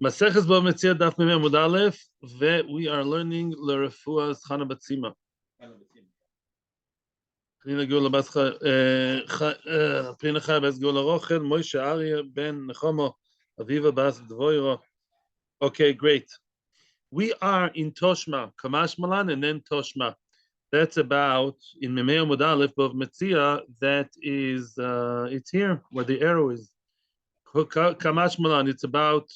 Maseches Bava Metzia Daf Mem Amud Aleph, we are learning L'Refuas Chana Batzima. Pnina Gula Bascha, Pnina Chai Bas Gula Rochel, Moshe Aryeh Ben Nechomo, Aviva Bas Dvoiro. Okay, great. We are in Toshma, Kamash Malan, and then Toshma. That's about in Memei Amud Aleph of Metzia. That is, it's here where the arrow is. Kamash Malan. It's about,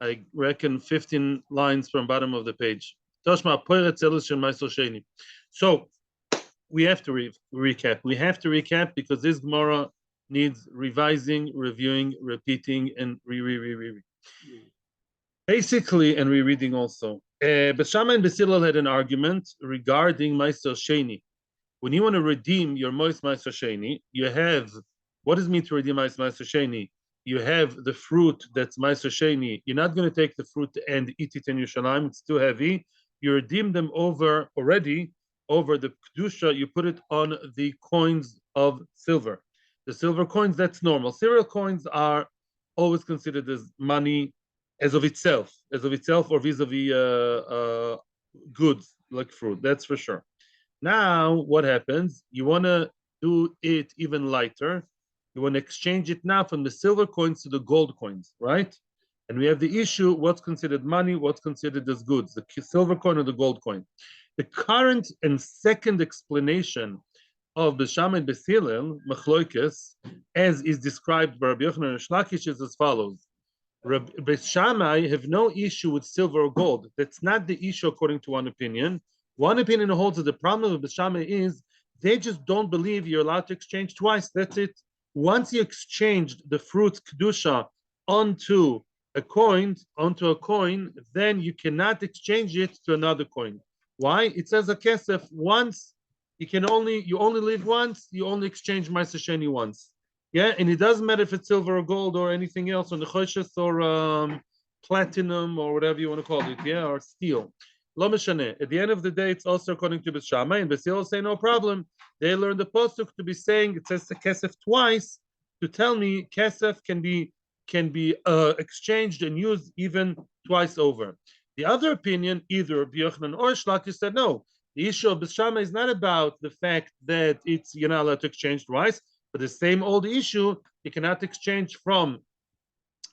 I reckon, 15 lines from bottom of the page. Toshma Poiret Zelus Maaser Sheni. So we have to recap. We have to recap because this Gemara needs revising, reviewing, repeating, and basically, and rereading also. Beis Shamai and Beis Hillel had an argument regarding Maaser Sheni. When you want to redeem your Maaser Sheni, you have, what does it mean to redeem Maaser Sheni? You have the fruit that's Maaser Sheni. You're not going to take the fruit and eat it in Yerushalayim. It's too heavy. You redeem them over the kedusha. You put it on the coins of silver. The silver coins, that's normal. Silver coins are always considered as money as of itself, or vis-a-vis goods like fruit. That's for sure. Now, what happens? You want to do it even lighter. You want to exchange it now from the silver coins to the gold coins, right? And we have the issue, what's considered money, what's considered as goods, the silver coin or the gold coin. The current and second explanation of Beis Shamai and Beis Hillel, Machloikes, as is described by Rabbi Yochanan and Shlakish, is as follows. Beis Shamai have no issue with silver or gold. That's not the issue according to one opinion. One opinion holds that the problem of Beis Shamai is they just don't believe you're allowed to exchange twice. That's it. Once you exchanged the fruit kedusha onto a coin, then you cannot exchange it to another coin. Why? It says a kesef once. You only live once. You only exchange Maaser Sheni once. Yeah, and it doesn't matter if it's silver or gold or anything else, or nechoshes or platinum or whatever you want to call it. Yeah, or steel. Lo meshane. At the end of the day, it's also according to Beis Shamai, and Beis Hillel say no problem. They learn the pasuk to be saying it says kesef twice to tell me kesef can be exchanged and used even twice over. The other opinion, either Rabbi Yochanan or Shlakish, said no. The issue of Beis Shamai is not about the fact that you're not allowed to exchange twice, but the same old issue, you cannot exchange from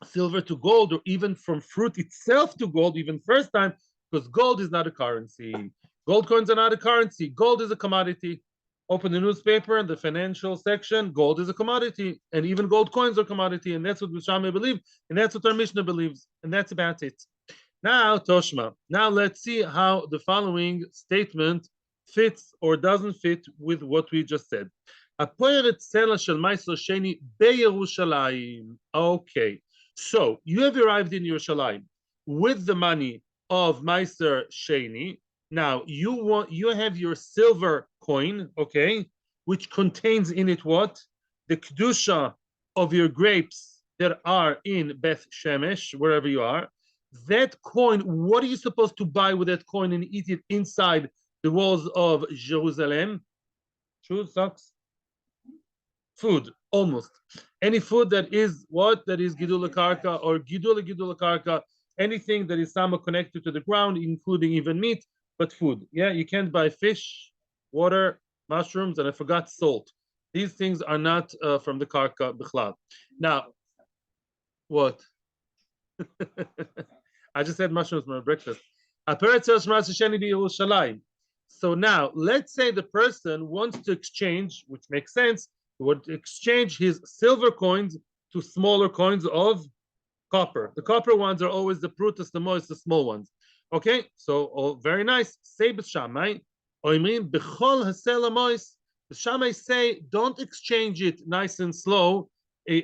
silver to gold or even from fruit itself to gold, even first time, because gold is not a currency. Gold coins are not a currency. Gold is a commodity. Open the newspaper, the financial section, gold is a commodity, and even gold coins are commodity, and that's what Beis Shamai believe, and that's what our Mishnah believes, and that's about it. Now, Toshma. Now let's see how the following statement fits or doesn't fit with what we just said. Okay, so you have arrived in Yerushalayim with the money of Maaser Sheni. Now you have your silver coin, okay, which contains in it what? The kedusha of your grapes that are in Beth Shemesh, wherever you are. That coin, what are you supposed to buy with that coin and eat it inside the walls of Jerusalem? Shoes, socks? Food, almost. Any food that is what? That is gidul karka or gidul karka, anything that is somehow connected to the ground, including even meat, but food. Yeah, you can't buy fish, water, mushrooms, and I forgot salt. These things are not from the karka bichlal. Now, what? I just had mushrooms for my breakfast. So now, let's say the person wants to exchange, which makes sense, would exchange his silver coins to smaller coins of copper. The copper ones are always the prutas, the moist, the small ones. Okay, so very nice. Say Beis Shamai, oimrim b'chol hasela moist. Beis Shamai say don't exchange it nice and slow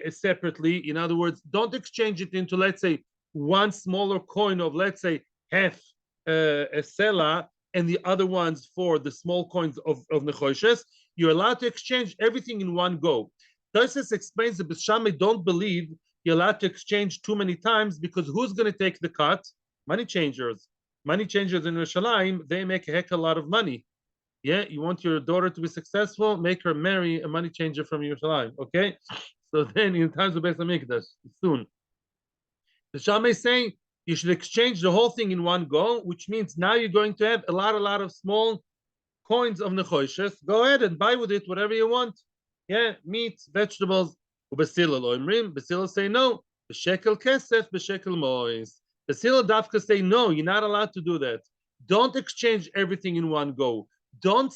separately. In other words, don't exchange it into, let's say, one smaller coin of, let's say, half a sela, and the other ones for the small coins of nechoshes. You're allowed to exchange everything in one go. Tosfos explains that Beis Shamai don't believe you're allowed to exchange too many times because who's going to take the cut? Money changers. Money changers in Yerushalayim, they make a heck of a lot of money. Yeah, you want your daughter to be successful, make her marry a money changer from Yerushalayim, okay? So then in times of Beis Hamikdash, soon. The Shammai is saying you should exchange the whole thing in one go, which means now you're going to have a lot of small coins of nechoshes. Go ahead and buy with it whatever you want. Yeah, meat, vegetables. Basila say no. B'shekel kesef, b'shekel mois. Basila dafka say no. You're not allowed to do that. Don't exchange everything in one go. Don't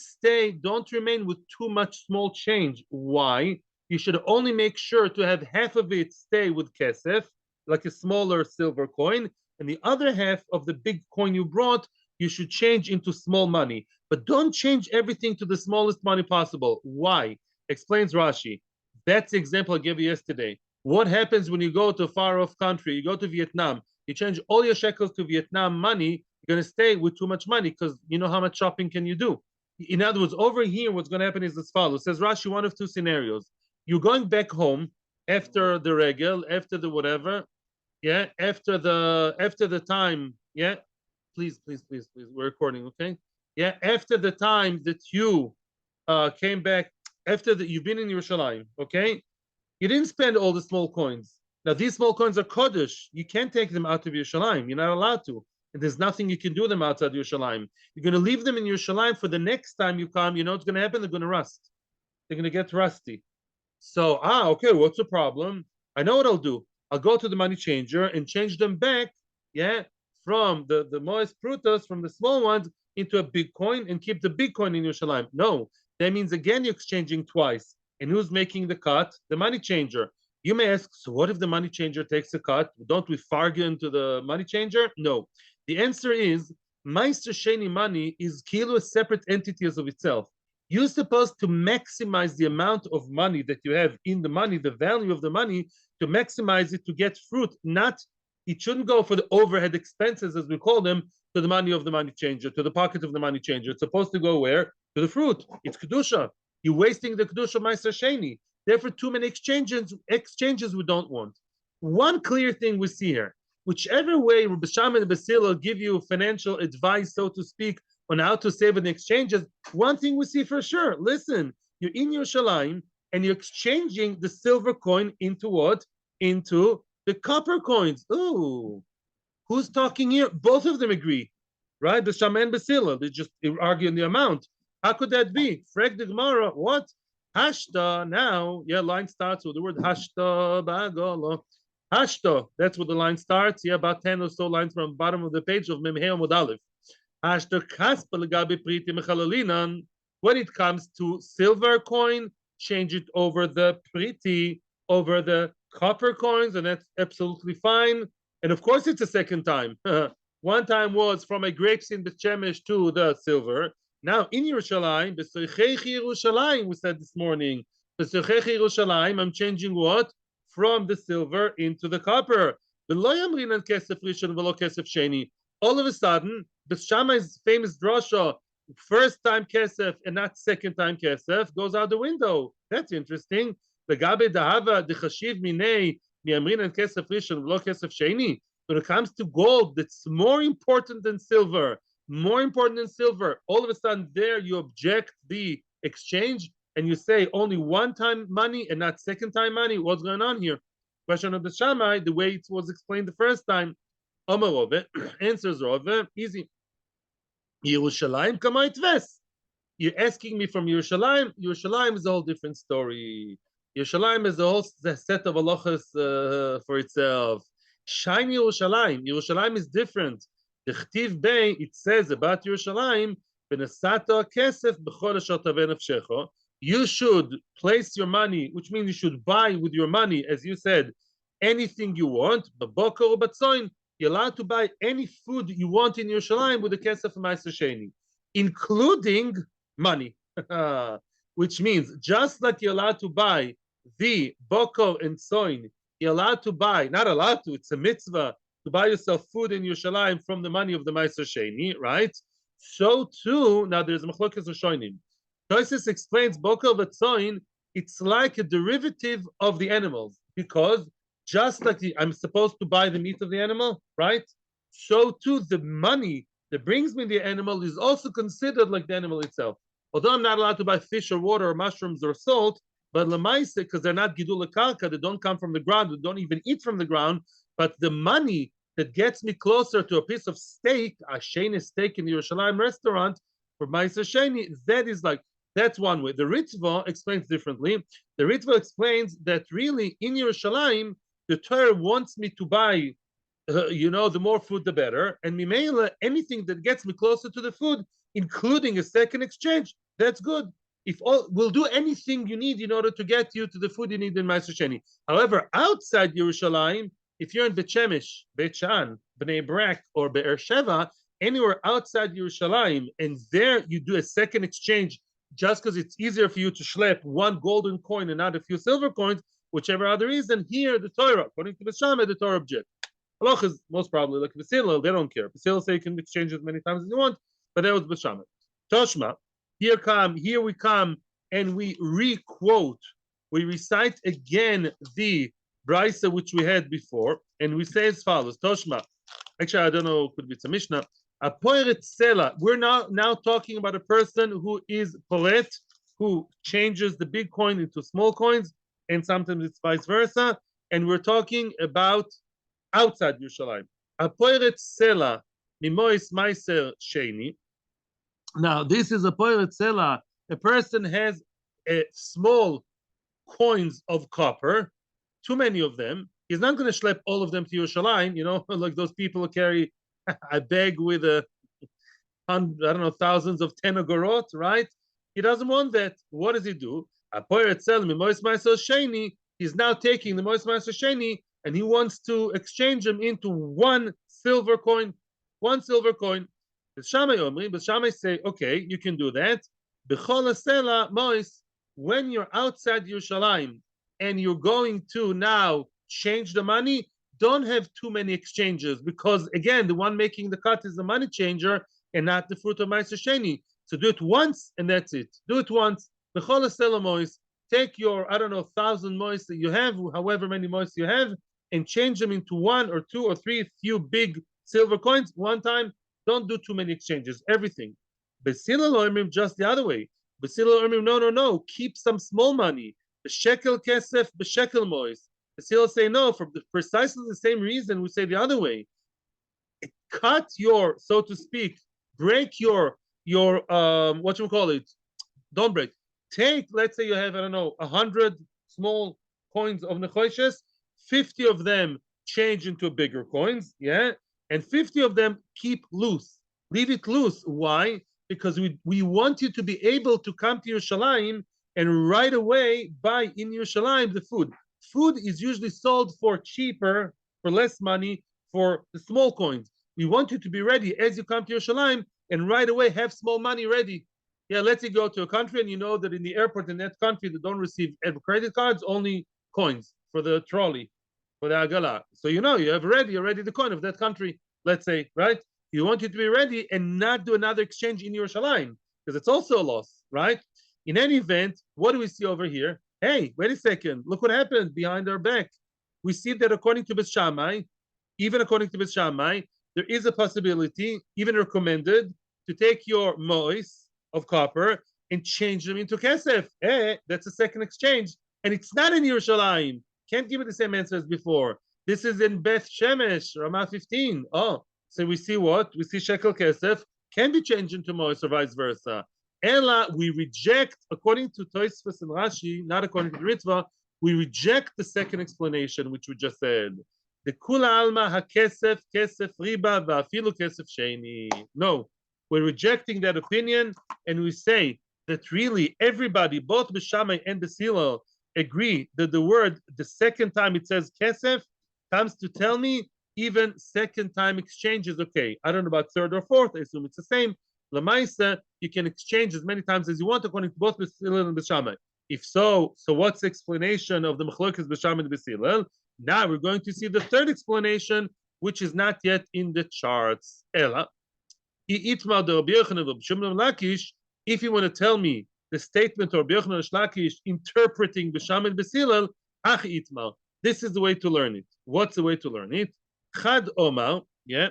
remain with too much small change. Why? You should only make sure to have half of it stay with kesef, like a smaller silver coin, and the other half of the big coin you brought, you should change into small money. But don't change everything to the smallest money possible. Why? Explains Rashi. That's the example I gave you yesterday. What happens when you go to a far-off country? You go to Vietnam. You change all your shekels to Vietnam money. You're going to stay with too much money because you know how much shopping can you do. In other words, over here, what's going to happen is as follows. It says Rashi, one of two scenarios. You're going back home after the regel, after the whatever, yeah, after the time, yeah. Please, we're recording, okay? Yeah, after the time that you came back, after that you've been in Yerushalayim, okay? You didn't spend all the small coins. Now, these small coins are Kodesh. You can't take them out of Yerushalayim. You're not allowed to. And there's nothing you can do them outside Yerushalayim. You're going to leave them in Yerushalayim for the next time you come. You know what's going to happen? They're going to rust. They're going to get rusty. So, okay, what's the problem? I know what I'll do. I'll go to the money changer and change them back, yeah, from the Moes Prutas, from the small ones, into a big coin and keep the big coin in Yerushalayim. No, that means again you're exchanging twice. And who's making the cut? The money changer. You may ask, so what if the money changer takes a cut? Don't we bargain to the money changer? No. The answer is, Maaser Sheni money is a separate entity as of itself. You're supposed to maximize the amount of money that you have in the money, the value of the money, to maximize it to get fruit. It shouldn't go for the overhead expenses, as we call them, to the money of the money changer, to the pocket of the money changer. It's supposed to go where? To the fruit. It's kedusha. You're wasting the kedusha of Maaser Sheni. Therefore, too many exchanges we don't want. One clear thing we see here, whichever way Beis Shamai and Beis Hillel give you financial advice, so to speak, on how to save in exchanges, one thing we see for sure. Listen, you're in Yerushalayim and you're exchanging the silver coin into what? Into the copper coins. Ooh, who's talking here? Both of them agree, right? Beis Shamai and Beis Hillel, they just argue on the amount. How could that be? Frag the Gemara, what? Hashta, now, yeah, line starts with the word hashta, bagolo. Hashta, that's where the line starts. Yeah, about 10 or so lines from the bottom of the page of Memhei Amud Aleph. When it comes to silver coin, change it over the priti, over the copper coins, and that's absolutely fine. And of course, it's a second time. One time was from a grapes in Beit Shemesh to the silver. Now in Yerushalayim, we said this morning, I'm changing what? From the silver into the copper. All of a sudden, Beis Shammai's famous drasha, first time kesef and not second time kesef, goes out the window. That's interesting. When it comes to gold, that's more important than silver. All of a sudden, there you object the exchange and you say only one time money and not second time money. What's going on here? Question of the Shammai, the way it was explained the first time. Omer Rove, answers Rove, easy. Yerushalayim kama itves. You're asking me from Yerushalayim. Yerushalayim is a whole different story. Yerushalayim is a whole set of halachas for itself. Shine Yerushalayim. Yerushalayim is different. The Chtiv Bey, it says about Yerushalayim, you should place your money, which means you should buy with your money, as you said, anything you want. You're allowed to buy any food you want in Yerushalayim with the kesef of Maaser Sheni, including money. Which means, just like you're allowed to buy the bokor and soin, you're allowed to buy, not allowed to, it's a mitzvah, to buy yourself food in Yerushalayim from the money of the Maaser Sheni, right? So too, now there's Machlokes Rishonim. Tosfos explains bokor v'tzoin, it's like a derivative of the animals, because just like I'm supposed to buy the meat of the animal, right? So too, the money that brings me the animal is also considered like the animal itself. Although I'm not allowed to buy fish or water or mushrooms or salt, But lamaisa, because they're not gidul karka, they don't come from the ground, they don't even eat from the ground. But the money that gets me closer to a piece of steak, a sheni steak in the Yerushalayim restaurant for Maaser Sheni, that's one way. The Ritva explains differently. The Ritva explains that really in Yerushalayim, the Torah wants me to buy, the more food, the better. And Mimela, anything that gets me closer to the food, including a second exchange, that's good. We'll do anything you need in order to get you to the food you need in Maaser Sheni. However, outside Yerushalayim, if you're in Bet Shemesh, Beit Shan, Bnei Brak, or Be'er Sheva, anywhere outside Yerushalayim, and there you do a second exchange just because it's easier for you to schlep one golden coin and not a few silver coins, whichever other reason, here the Torah, according to Beis Shamai, the Torah object. Halach is most probably like Beis Hillel, they don't care. Beis Hillel say you can exchange as many times as you want, but that was Beis Shamai. Toshma, here we come, and we re-quote, we recite again the Brisa which we had before, and we say as follows, Toshma, actually I don't know, could be it's a Mishnah, a poeret sela, we're now talking about a person who is poret, who changes the big coin into small coins, and sometimes it's vice versa, and we're talking about outside Yerushalayim. A poeret sela, mimois Maaser Sheni. Now, this is a poeret sela. A person has a small coins of copper, too many of them. He's not going to schlep all of them to Yerushalayim, like those people who carry a bag with thousands of 10 agorot, right? He doesn't want that. What does he do? A poeret sela mimois Maaser Sheni. He's now taking the mois Maaser Sheni and he wants to exchange them into one silver coin. Beis Shamai say, okay, you can do that. When you're outside Yerushalayim and you're going to now change the money, don't have too many exchanges, because again, the one making the cut is the money changer and not the fruit of Maaser Sheni. So do it once and that's it. Do it once. Take your 1,000 mois that you have, however many mois you have, and change them into one or two or three few big silver coins one time. Don't do too many exchanges, everything. Beis Hillel just the other way. Beis Hillel no, keep some small money. The shekel kesef, the shekel mois. Beis Hillel say no, for precisely the same reason we say the other way. Cut your, so to speak, break your what you call it? Don't break. Take, let's say you have, 100 small coins of nechoshes, 50 of them change into bigger coins, yeah? And 50 of them keep loose. Leave it loose. Why? Because we want you to be able to come to Yerushalayim and right away buy in Yerushalayim the food. Food is usually sold for cheaper, for less money, for the small coins. We want you to be ready as you come to Yerushalayim and right away have small money ready. Yeah, let's say go to a country and you know that in the airport in that country they don't receive credit cards, only coins for the trolley, for the agala. So you have already the coin of that country, let's say, right? You want you to be ready and not do another exchange in Yerushalayim, because it's also a loss, right? In any event, what do we see over here? Hey, wait a second, look what happened behind our back. We see that according to Beis Shamai, there is a possibility, even recommended, to take your mois of copper and change them into kesef. That's a second exchange, and it's not in Yerushalayim. Can't give it the same answer as before. This is in Beis Shemesh, Ramah 15. Oh, so we see what? We see shekel kesef can be changed into mois or vice versa. Ella, we reject, according to Tosfos and Rashi, not according to the Ritva, we reject the second explanation, which we just said. The kula alma hakesef, kesef riba, va'afilu kesef sheni. No, we're rejecting that opinion, and we say that really everybody, both Beis Shamai and Beis Hillel, agree that the second time it says kesef, comes to tell me even second time exchange is okay. I don't know about third or fourth, I assume it's the same. Lamaisa, you can exchange as many times as you want according to both Beis Hillel and Beis Shamai. If so what's the explanation of the Machlokes Beis Shamai and Beis Hillel? Now we're going to see the third explanation, which is not yet in the charts. Ella, if you want to tell me the statement of Rabbi Yochanan Lakish interpreting Beis Shamai and Beis Hillel, ach itma. This is the way to learn it. What's the way to learn it? Chad Omar, yeah.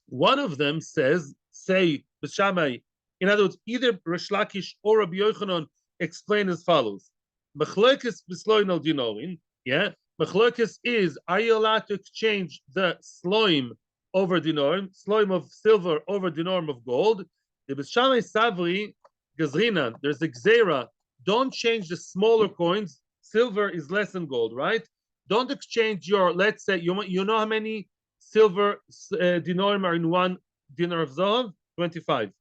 One of them say Beis Shamai. In other words, either Rish Lakish or Rabbi Yochanan explain as follows: Machlokes b'sloim al dinorin. Yeah, machlokes is, are you allowed to exchange the sloim over dinorim, sloim of silver over dinorim of gold? The Beis Shamai savri gazrinan. There's a gzera. Don't change the smaller coins. Silver is less than gold, right? Don't exchange your. Let's say you know how many silver dinorim are in one dinar of zahav? 25.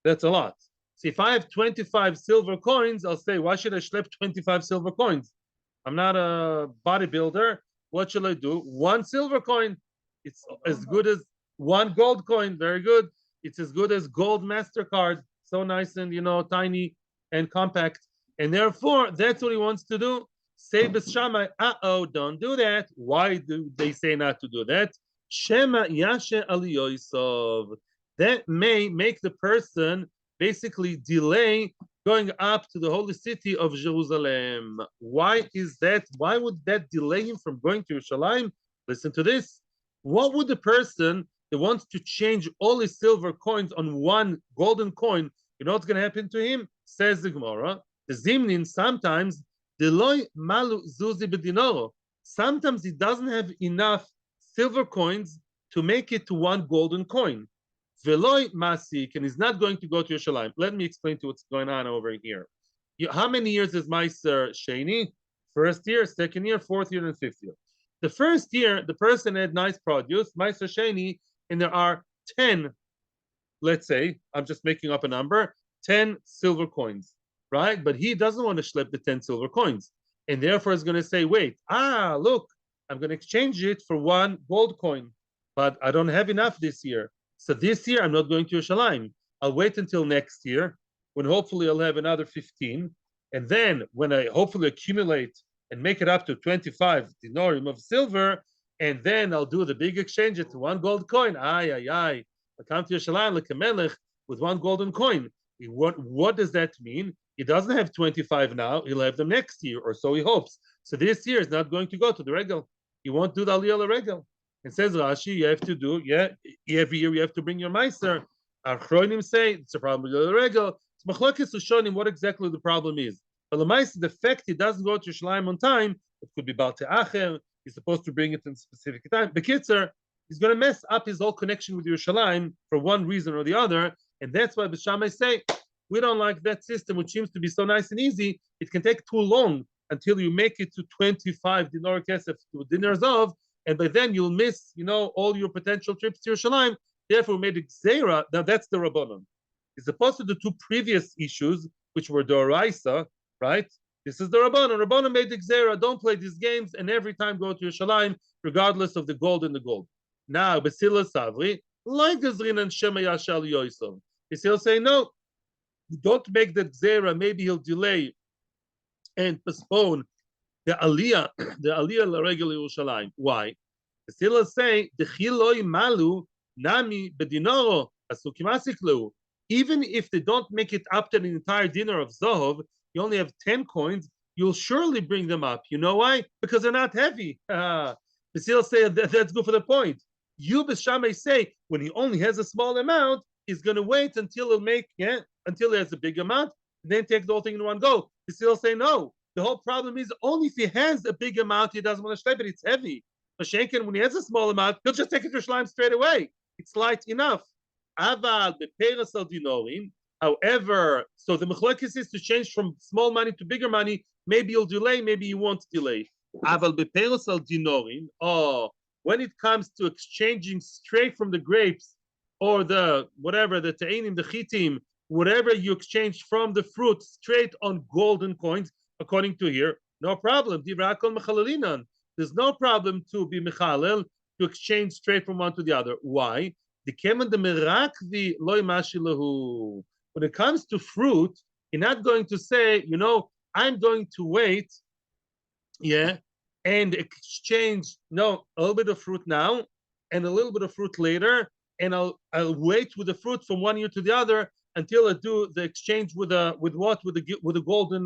That's a lot. So if I have 25 silver coins, I'll say, why should I schlep 25 silver coins? I'm not a bodybuilder. What should I do? One silver coin. It's as good as one gold coin. Very good. It's as good as gold MasterCard. So nice and tiny and compact. And therefore, that's what he wants to do. Say Beis Shamai, don't do that. Why do they say not to do that? Shema yashe aliyoisov. That may make the person basically delay going up to the holy city of Jerusalem. Why is that? Why would that delay him from going to Yerushalayim? Listen to this. What would the person that wants to change all his silver coins on one golden coin, you know what's going to happen to him? Says the Gemara, the Zimnin, sometimes, Deloy malu zuzi bedinoro. Sometimes he doesn't have enough silver coins to make it to one golden coin. Veloy masik, and he's not going to go to Yerushalayim. Let me explain to what's going on over here. How many years is Maaser Sheni? First year, second year, fourth year, and fifth year. The first year, the person had nice produce, Maaser Sheni, and there are 10, let's say, I'm just making up a number, 10 silver coins, right? But he doesn't want to schlep the 10 silver coins. And therefore is going to say, wait, look, I'm going to exchange it for one gold coin, but I don't have enough this year. So this year, I'm not going to Yerushalayim. I'll wait until next year, when hopefully I'll have another 15. And then when I hopefully accumulate and make it up to 25 dinarim of silver, and then I'll do the big exchange to one gold coin. I come to Yerushalayim like a melech with one golden coin. What does that mean? He doesn't have 25 now. He'll have them next year, or so he hopes. So this year is not going to go to the regal. He won't do the aliyah regal. It says Rashi, you have to do, every year you have to bring your Maaser. Our Chronim say it's a problem with the regal. It's machlokes to show him what exactly the problem is. But the Maaser, the fact he doesn't go to Yerushalayim on time, it could be barter acher. He's supposed to bring it in a specific time. Bekitzer, he's going to mess up his whole connection with Yerushalayim for one reason or the other, and that's why Beis Shamai say we don't like that system, which seems to be so nice and easy. It can take too long until you make it to 25 dinar kesef to dinars of. And by then you'll miss, all your potential trips to Yerushalayim. Therefore, we made a gzeira. Now that's the Rabbanon. As opposed to the two previous issues, which were Doraisa, right? This is the Rabbanon. Rabbanon made the gzeira. Don't play these games, and every time go to Yerushalayim, regardless of the gold and the gold. Now, Basila Savri, like Gazrin and Shema Yashal Yoisov. He'll say, no, don't make that gzeira. Maybe he'll delay and postpone the aliyah l'regel Yerushalayim. Why? The Sila say the chiloi malu nami bedinoro asukimasiklu. Even if they don't make it up to the entire dinar of zohov, you only have 10 coins. You'll surely bring them up. You know why? Because they're not heavy. The Sila say that's good for the point. You Beis Shamai say when he only has a small amount, he's going to wait until until he has a big amount, and then take the whole thing in one go. The Sila say no. The whole problem is only if he has a big amount, he doesn't want to schlep it. It's heavy. Mashenkin, when he has a small amount, he'll just take it to Yerushalayim straight away. It's light enough. Aval beperas al dinorim. However, so the machlokes is to change from small money to bigger money. Maybe you'll delay, maybe you won't delay. Aval beperas al dinorim. When it comes to exchanging straight from the grapes or the whatever, the ta'anim, the chitim, whatever you exchange from the fruit straight on golden coins. According to here, no problem. There's no problem to be mechalel, to exchange straight from one to the other. Why? When it comes to fruit, you're not going to say, I'm going to wait, and exchange, a little bit of fruit now and a little bit of fruit later, and I'll wait with the fruit from one year to the other until I do the exchange with the golden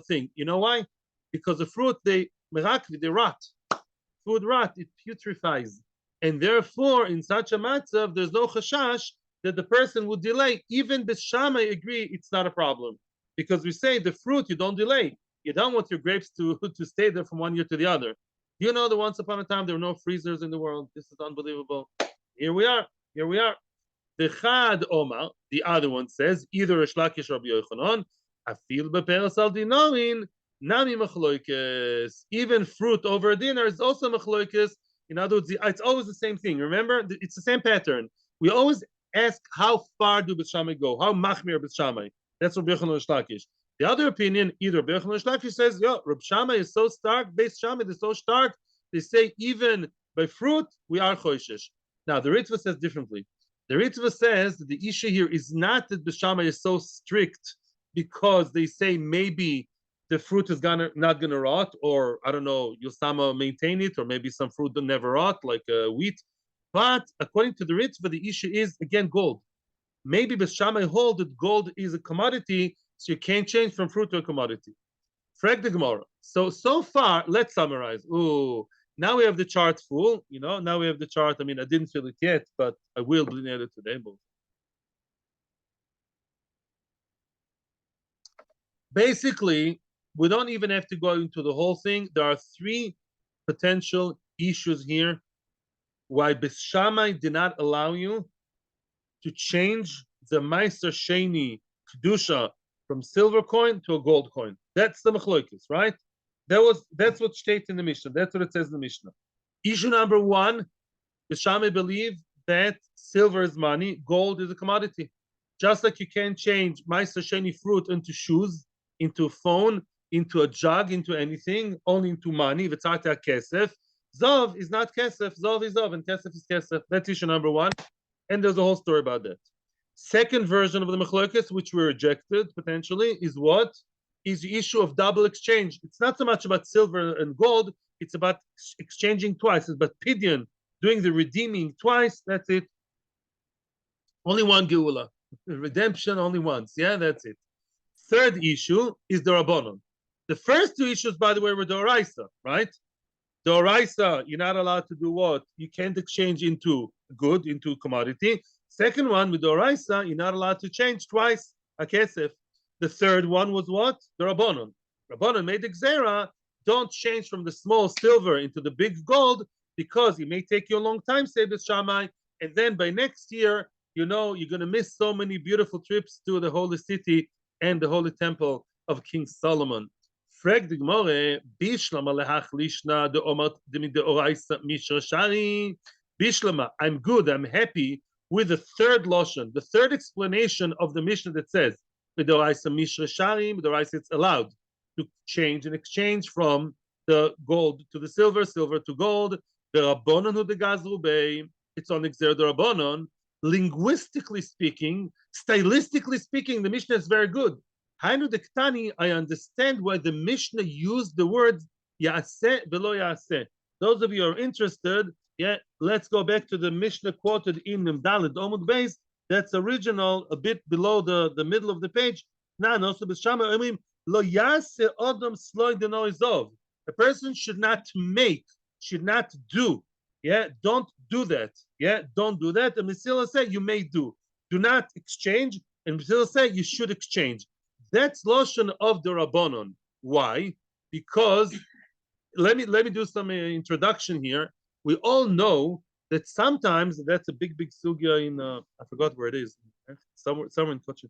thing. You know why? Because the fruit they rot. Food rot, it putrefies, and therefore in such a matzav there's no chashash that the person would delay. Even Beis Shamai agree it's not a problem, because we say the fruit you don't delay. You don't want your grapes to stay there from one year to the other. You know that once upon a time there were no freezers in the world. This is unbelievable. Here we are. Here we are. The Chad Omar, the other one says, either Rish Lakish or Rabbi Yochanan, Afil beperes al dinarin, nami machloikes. Even fruit over a dinar is also machloikes. In other words, it's always the same thing. Remember, it's the same pattern. We always ask how far do Beis Shamai go? How machmir Beis Shamai? That's Rabbi Yochanan Rish Lakish. The other opinion, either Rabbi Yochanan Rish Lakish says, yo, Rabbi Shammai is so stark, Beis Shamai is so stark, they say even by fruit, we are choishesh. Now, the Ritva says differently. The Ritva says that the issue here is not that Beis Shamai is so strict because they say maybe the fruit is not gonna rot, or I don't know, Yosama maintain it, or maybe some fruit that never rot, like wheat. But according to the Ritva, the issue is again gold. Maybe Beis Shamai hold that gold is a commodity, so you can't change from fruit to a commodity. Frag the Gemara. So far, let's summarize. Ooh, now we have the chart full. Now we have the chart. I mean, I didn't fill it yet, but I will be near it today. Basically, we don't even have to go into the whole thing. There are three potential issues here why Beis Shamai did not allow you to change the Maaser Sheni kedusha from silver coin to a gold coin. That's the machloikis, right? That's what states in the Mishnah. That's what it says in the Mishnah. Issue number one, Beis Shamai believe that silver is money, gold is a commodity. Just like you can't change Maaser Sheni fruit into shoes, into a phone, into a jug, into anything, only into money. V'tzarta kesef. Zov is not kesef. Zov is zov, and kesef is kesef. That's issue number one. And there's a whole story about that. Second version of the machlokas, which we rejected potentially, is what? Is the issue of double exchange. It's not so much about silver and gold, it's about exchanging twice. It's about pidyon, doing the redeeming twice. That's it. Only one geula. Redemption only once. Yeah, that's it. Third issue is the Rabbanon. The first two issues, by the way, were the Oraisa, right? The Oraisa, you're not allowed to do what? You can't exchange into good, into commodity. Second one, with the Oraisa, you're not allowed to change twice, a kesef. The third one was what? The Rabbanon. Rabbanon made the Gzera, don't change from the small silver into the big gold, because it may take you a long time, say Beis Shamai, and then by next year, you're going to miss so many beautiful trips to the holy city and the holy temple of King Solomon. Frag the Gemara, Bishlama lehachlishna de omat de oraisa mishra shari. Bishlama, I'm good, I'm happy with the third loshon, the third explanation of the Mishnah that says, with the oraisa mishra shari, with the oraisa it's allowed to change and exchange from the gold to the silver, silver to gold. The Rabbanon who the gazru bei, it's on Xer the Rabbanon. Linguistically speaking, stylistically speaking, the Mishnah is very good. Hainu de Ktani, I understand why the Mishnah used the words Ya'aseh below Ya'aseh. Those of you who are interested, let's go back to the Mishnah quoted in Daled Amud Beis. That's original, a bit below the middle of the page. Lo Ya'aseh Adam Sloi Deno Izov. A person should not make, should not do. Don't do that. Don't do that. And Metzia say you may do. Do not exchange. And Metzia say you should exchange. That's loshon of the Rabbanon. Why? Because let me do some introduction here. We all know that sometimes that's a big sugya in I forgot where it is. Somewhere in Kochit.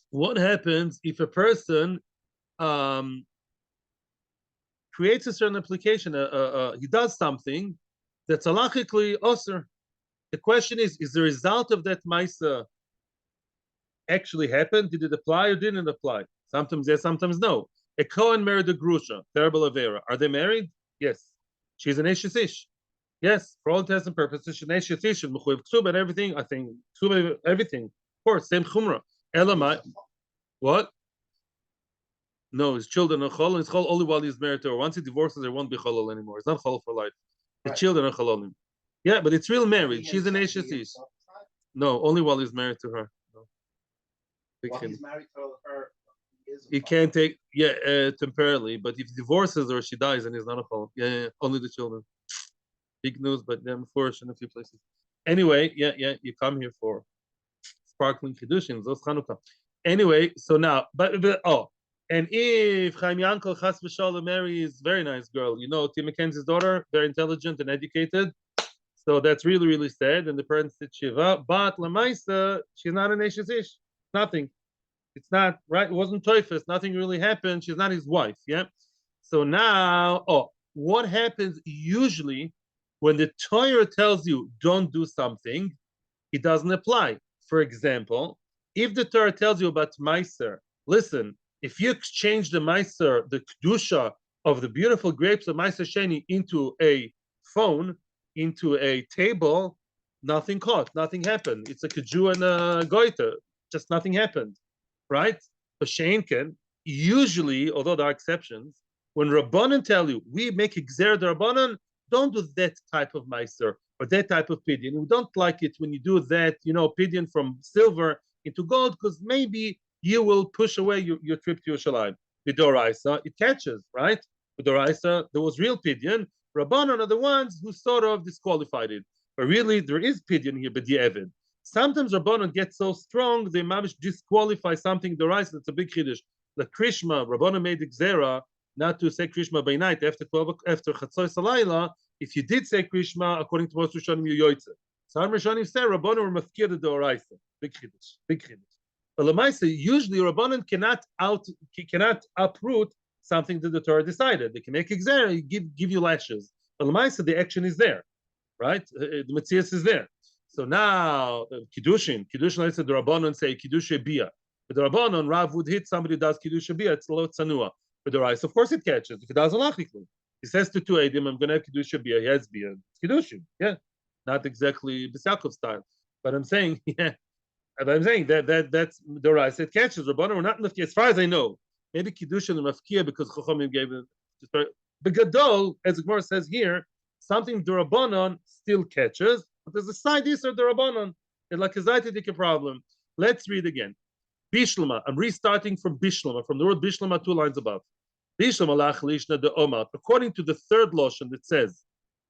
What happens if a person creates a certain application? He does something that's halachically osir. The question is the result of that ma'isa actually happened? Did it apply or didn't apply? Sometimes yes, sometimes no. A Kohen married a grusha, terrible avera. Are they married? Yes. She's an eshes ish. Yes, for all intents and purposes, she's an eshes ish, mechuyev ksuba and everything. I think ksuba, everything. Of course, same chumrah. Elamai, what? No, his children are chol, and it's chol only while he's married to her. Once he divorces, there won't be cholol anymore. It's not chol for life. The children are chololim. Yeah, but it's real marriage. She's an eshes ish. No, only while he's married to her. No. While he's married to her, he can't take temporarily, but if he divorces or she dies, then he's not a chol. Yeah, only the children. Big news, but they're forced in a few places. Anyway, you come here for sparkling kedushin, those Chanukah. Anyway, so now, And if Chaim Yankel Chas v'Shalom marries very nice girl, Tim McKenzie's daughter, very intelligent and educated, so that's really, really sad. And the parents did Shiva. But Lamaisa, she's not an Eshes Ish. Nothing. It's not, right? It wasn't Toifus. Nothing really happened. She's not his wife. Yeah. So now, what happens usually when the Torah tells you don't do something, it doesn't apply. For example, if the Torah tells you about Maaser, listen, if you exchange the Maaser, the kedusha of the beautiful grapes of Maaser Sheni into a phone, into a table, nothing caught, nothing happened. It's like a Jew and a goiter, just nothing happened, right? But Sheinken, usually, although there are exceptions, when Rabbanan tell you, we make Gzer the Rabbanan, don't do that type of Maaser or that type of pidyon. We don't like it when you do that, pidyon from silver into gold, because maybe you will push away your trip to Yerushalayim. With Doraisa, it catches, right? With Doraisa, there was real pidyon. Rabbanon are the ones who sort of disqualified it. But really, there is pidyon here, but the Evid. Sometimes Rabbanon get so strong, they mamish disqualify something Doraisa. That's a big chiddush. The Krishma, Rabbanon made Gzera not to say Krishma by night after Chatzos Halayla. If you did say Krishma, according to most Rishonim, you yoytze. Some Rishonim say Rabbanon were mafkir the Doraisa. Big chiddush, big chiddush. But Lamaisa, usually Rabbanon cannot uproot something that the Torah decided. They can make Gzera, give you lashes. But Lamaisa, the action is there, right? The Metzia is there. So now, Kiddushin, let's say the Rabbanon say Kiddusha Bia. But the Rabbanon, Rav would hit somebody who does Kiddusha Bia, it's a lot Tsanua. But the Rice, of course it catches. If it does halachically. He says to two Eidim, I'm going to have Kiddusha Bia. He has Bia. It's Kiddushin. Yeah. Not exactly B'Yakov style. But I'm saying, yeah. But I'm saying that's the Rice. It catches. Rabbanon were not Mafkia, as far as I know. Maybe Kiddushin and Mafkia because Chochamim gave it. But Gadol, as the Gemara says here, something the Rabbanon still catches. But there's a side issue the Rabbanon. It's like a Zaytidik problem. Let's read again. Bishlama. I'm restarting from Bishlama, from the word Bishlama, 2 lines above. Bishlama lach lishna de Omar. According to the third lotion that says,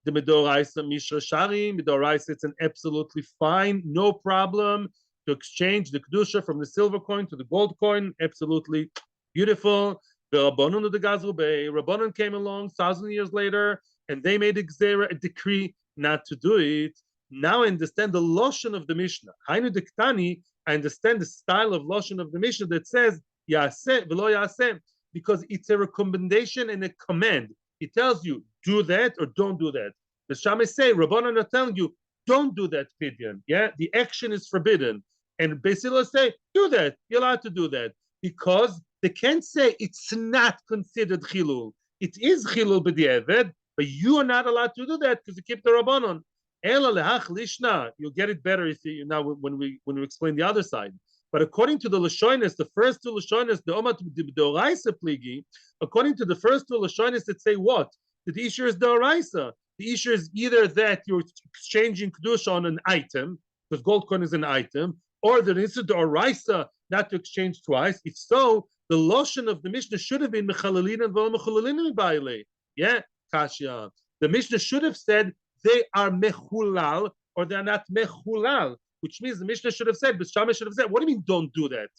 the Midoraisa Mishra Shari, Midoraisa, it's an absolutely fine, no problem to exchange the kedusha from the silver coin to the gold coin. Absolutely beautiful. The Rabbanon of the Gazru Bey, Rabbanon came along 1,000 years later, and they made a gzera, a decree not to do it. Now I understand the lotion of the Mishnah. Hainu Diktani, I understand the style of lotion of the Mishnah that says Yaseh v'lo Yaseh, because it's a recommendation and a command. It tells you do that or don't do that. The Shammai say Rabbanan are telling you don't do that pidyon. Yeah, the action is forbidden, and Beis Hillel say do that. You're allowed to do that because they can't say it's not considered chilul. It is chilul b'di'eved, but you are not allowed to do that because you keep the Rabbanon. You'll get it better if you now when we explain the other side. But according to the Lashonis, the first two Lashonis, the Omat Doraisa Pligi, according to the first two Lashonis that say what? That the issue is Doraisa. The issue is either that you're exchanging kedusha on an item, because gold coin is an item, or that it's a Doraisa not to exchange twice. If so, the Lashon of the Mishnah should have been Mechalalin and Mechalalin Baile. Yeah, Kashya. The Mishnah should have said they are mechulal or they are not mechulal, which means the Mishnah should have said, Beis Shamai should have said, what do you mean don't do that?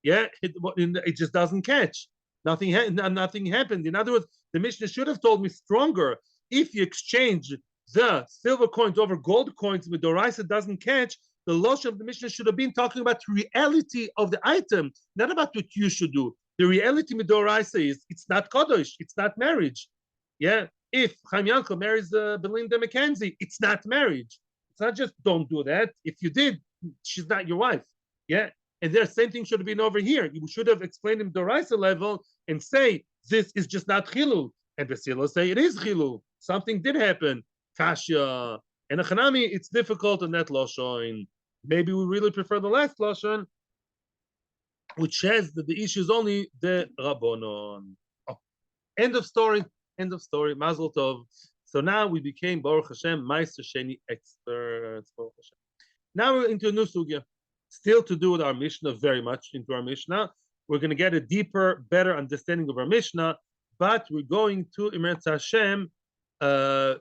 Yeah, it just doesn't catch. Nothing happened. In other words, the Mishnah should have told me stronger. If you exchange the silver coins over gold coins with Doraisa doesn't catch, the losh of the Mishnah should have been talking about the reality of the item, not about what you should do. The reality with Doraisa is it's not Kodosh, it's not marriage. Yeah. If Chaim Yankel marries Belinda McKenzie, it's not marriage. It's not just don't do that. If you did, she's not your wife. Yeah. And the same thing should have been over here. You should have explained him the Doraisa level and say, this is just not Chilul. And Basila say, it is Chilul. Something did happen. Kashya. And a Chanami, it's difficult on that Lashon. Maybe we really prefer the last Lashon, which says that the issue is only the Rabbonon. Oh. End of story. End of story. Mazel tov. So now we became Baruch Hashem Maaser Sheni experts. Baruch Hashem. Now we're into a new sugya, still to do with our Mishnah, very much into our Mishnah. We're going to get a deeper, better understanding of our Mishnah, but we're going to Metzia Hashem.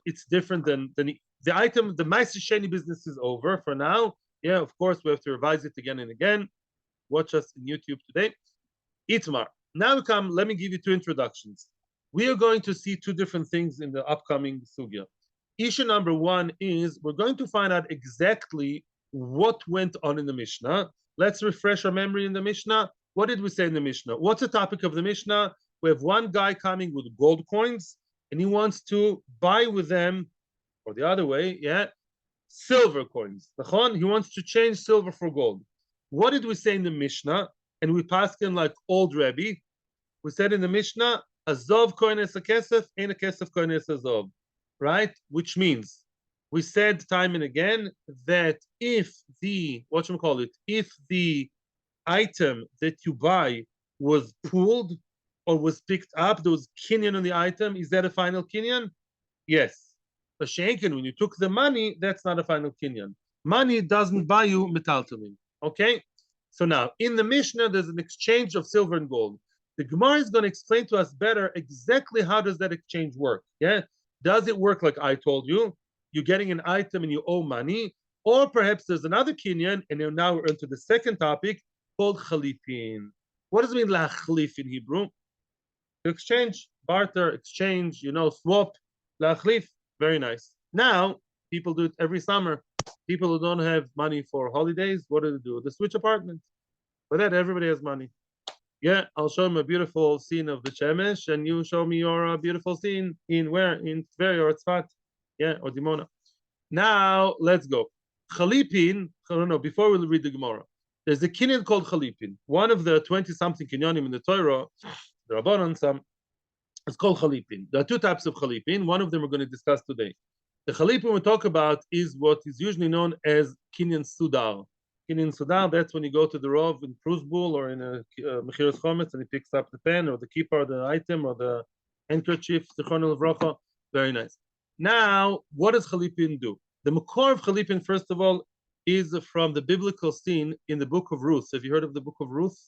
It's different than the item. The Maaser Sheni business is over for now. Yeah, of course we have to revise it again and again. Watch us on YouTube today. Itmar. Now we come, let me give you two introductions. We are going to see two different things in the upcoming sugya. Issue number one is we're going to find out exactly what went on in the Mishnah. Let's refresh our memory in the Mishnah. What did we say in the Mishnah? What's the topic of the Mishnah? We have one guy coming with gold coins, and he wants to buy with them, or the other way, yeah, silver coins. He wants to change silver for gold. What did we say in the Mishnah? And we passed in like old Rebbe. We said in the Mishnah, Azov koines a kesef, ein a kesef koines azov. Right? Which means we said time and again that if the, if the item that you buy was pooled or was picked up, there was kinyan on the item, is that a final kinyan? Yes. But shenken, when you took the money, that's not a final kinyan. Money doesn't buy you metaltalin. Okay? So now, in the Mishnah, there's an exchange of silver and gold. The Gemara is going to explain to us better exactly how does that exchange work. Yeah? Does it work like I told you? You're getting an item and you owe money, or perhaps there's another kinyan, and now we're into the second topic called chalifin. What does it mean lachlif in Hebrew? To exchange, barter, exchange, swap, lachlif. Very nice. Now, people do it every summer. People who don't have money for holidays, what do? They switch apartments. For that, everybody has money. Yeah, I'll show him a beautiful scene of the Shemesh, and you show me your beautiful scene in where? In Tver or Tzfat. Yeah, or Dimona. Now, let's go. Chalipin, no, before we read the Gemara, there's a kinyan called Chalipin. One of the 20-something kinyanim in the Torah, the Rabbanon, it's called Chalipin. There are two types of Chalipin. One of them we're going to discuss today. The Chalipin we talk about is what is usually known as Kinyan Sudar. Kinyan Sudar, that's when you go to the Rov in Prusbul or in a Megillas Ruth and he picks up the pen or the kippah or the item or the handkerchief, Zichron Livracha. Very nice. Now, what does Chalipin do? The Makor of Chalipin, first of all, is from the biblical scene in the book of Ruth. Have you heard of the book of Ruth?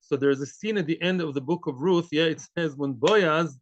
So there's a scene at the end of the book of Ruth. Yeah, it says when Boaz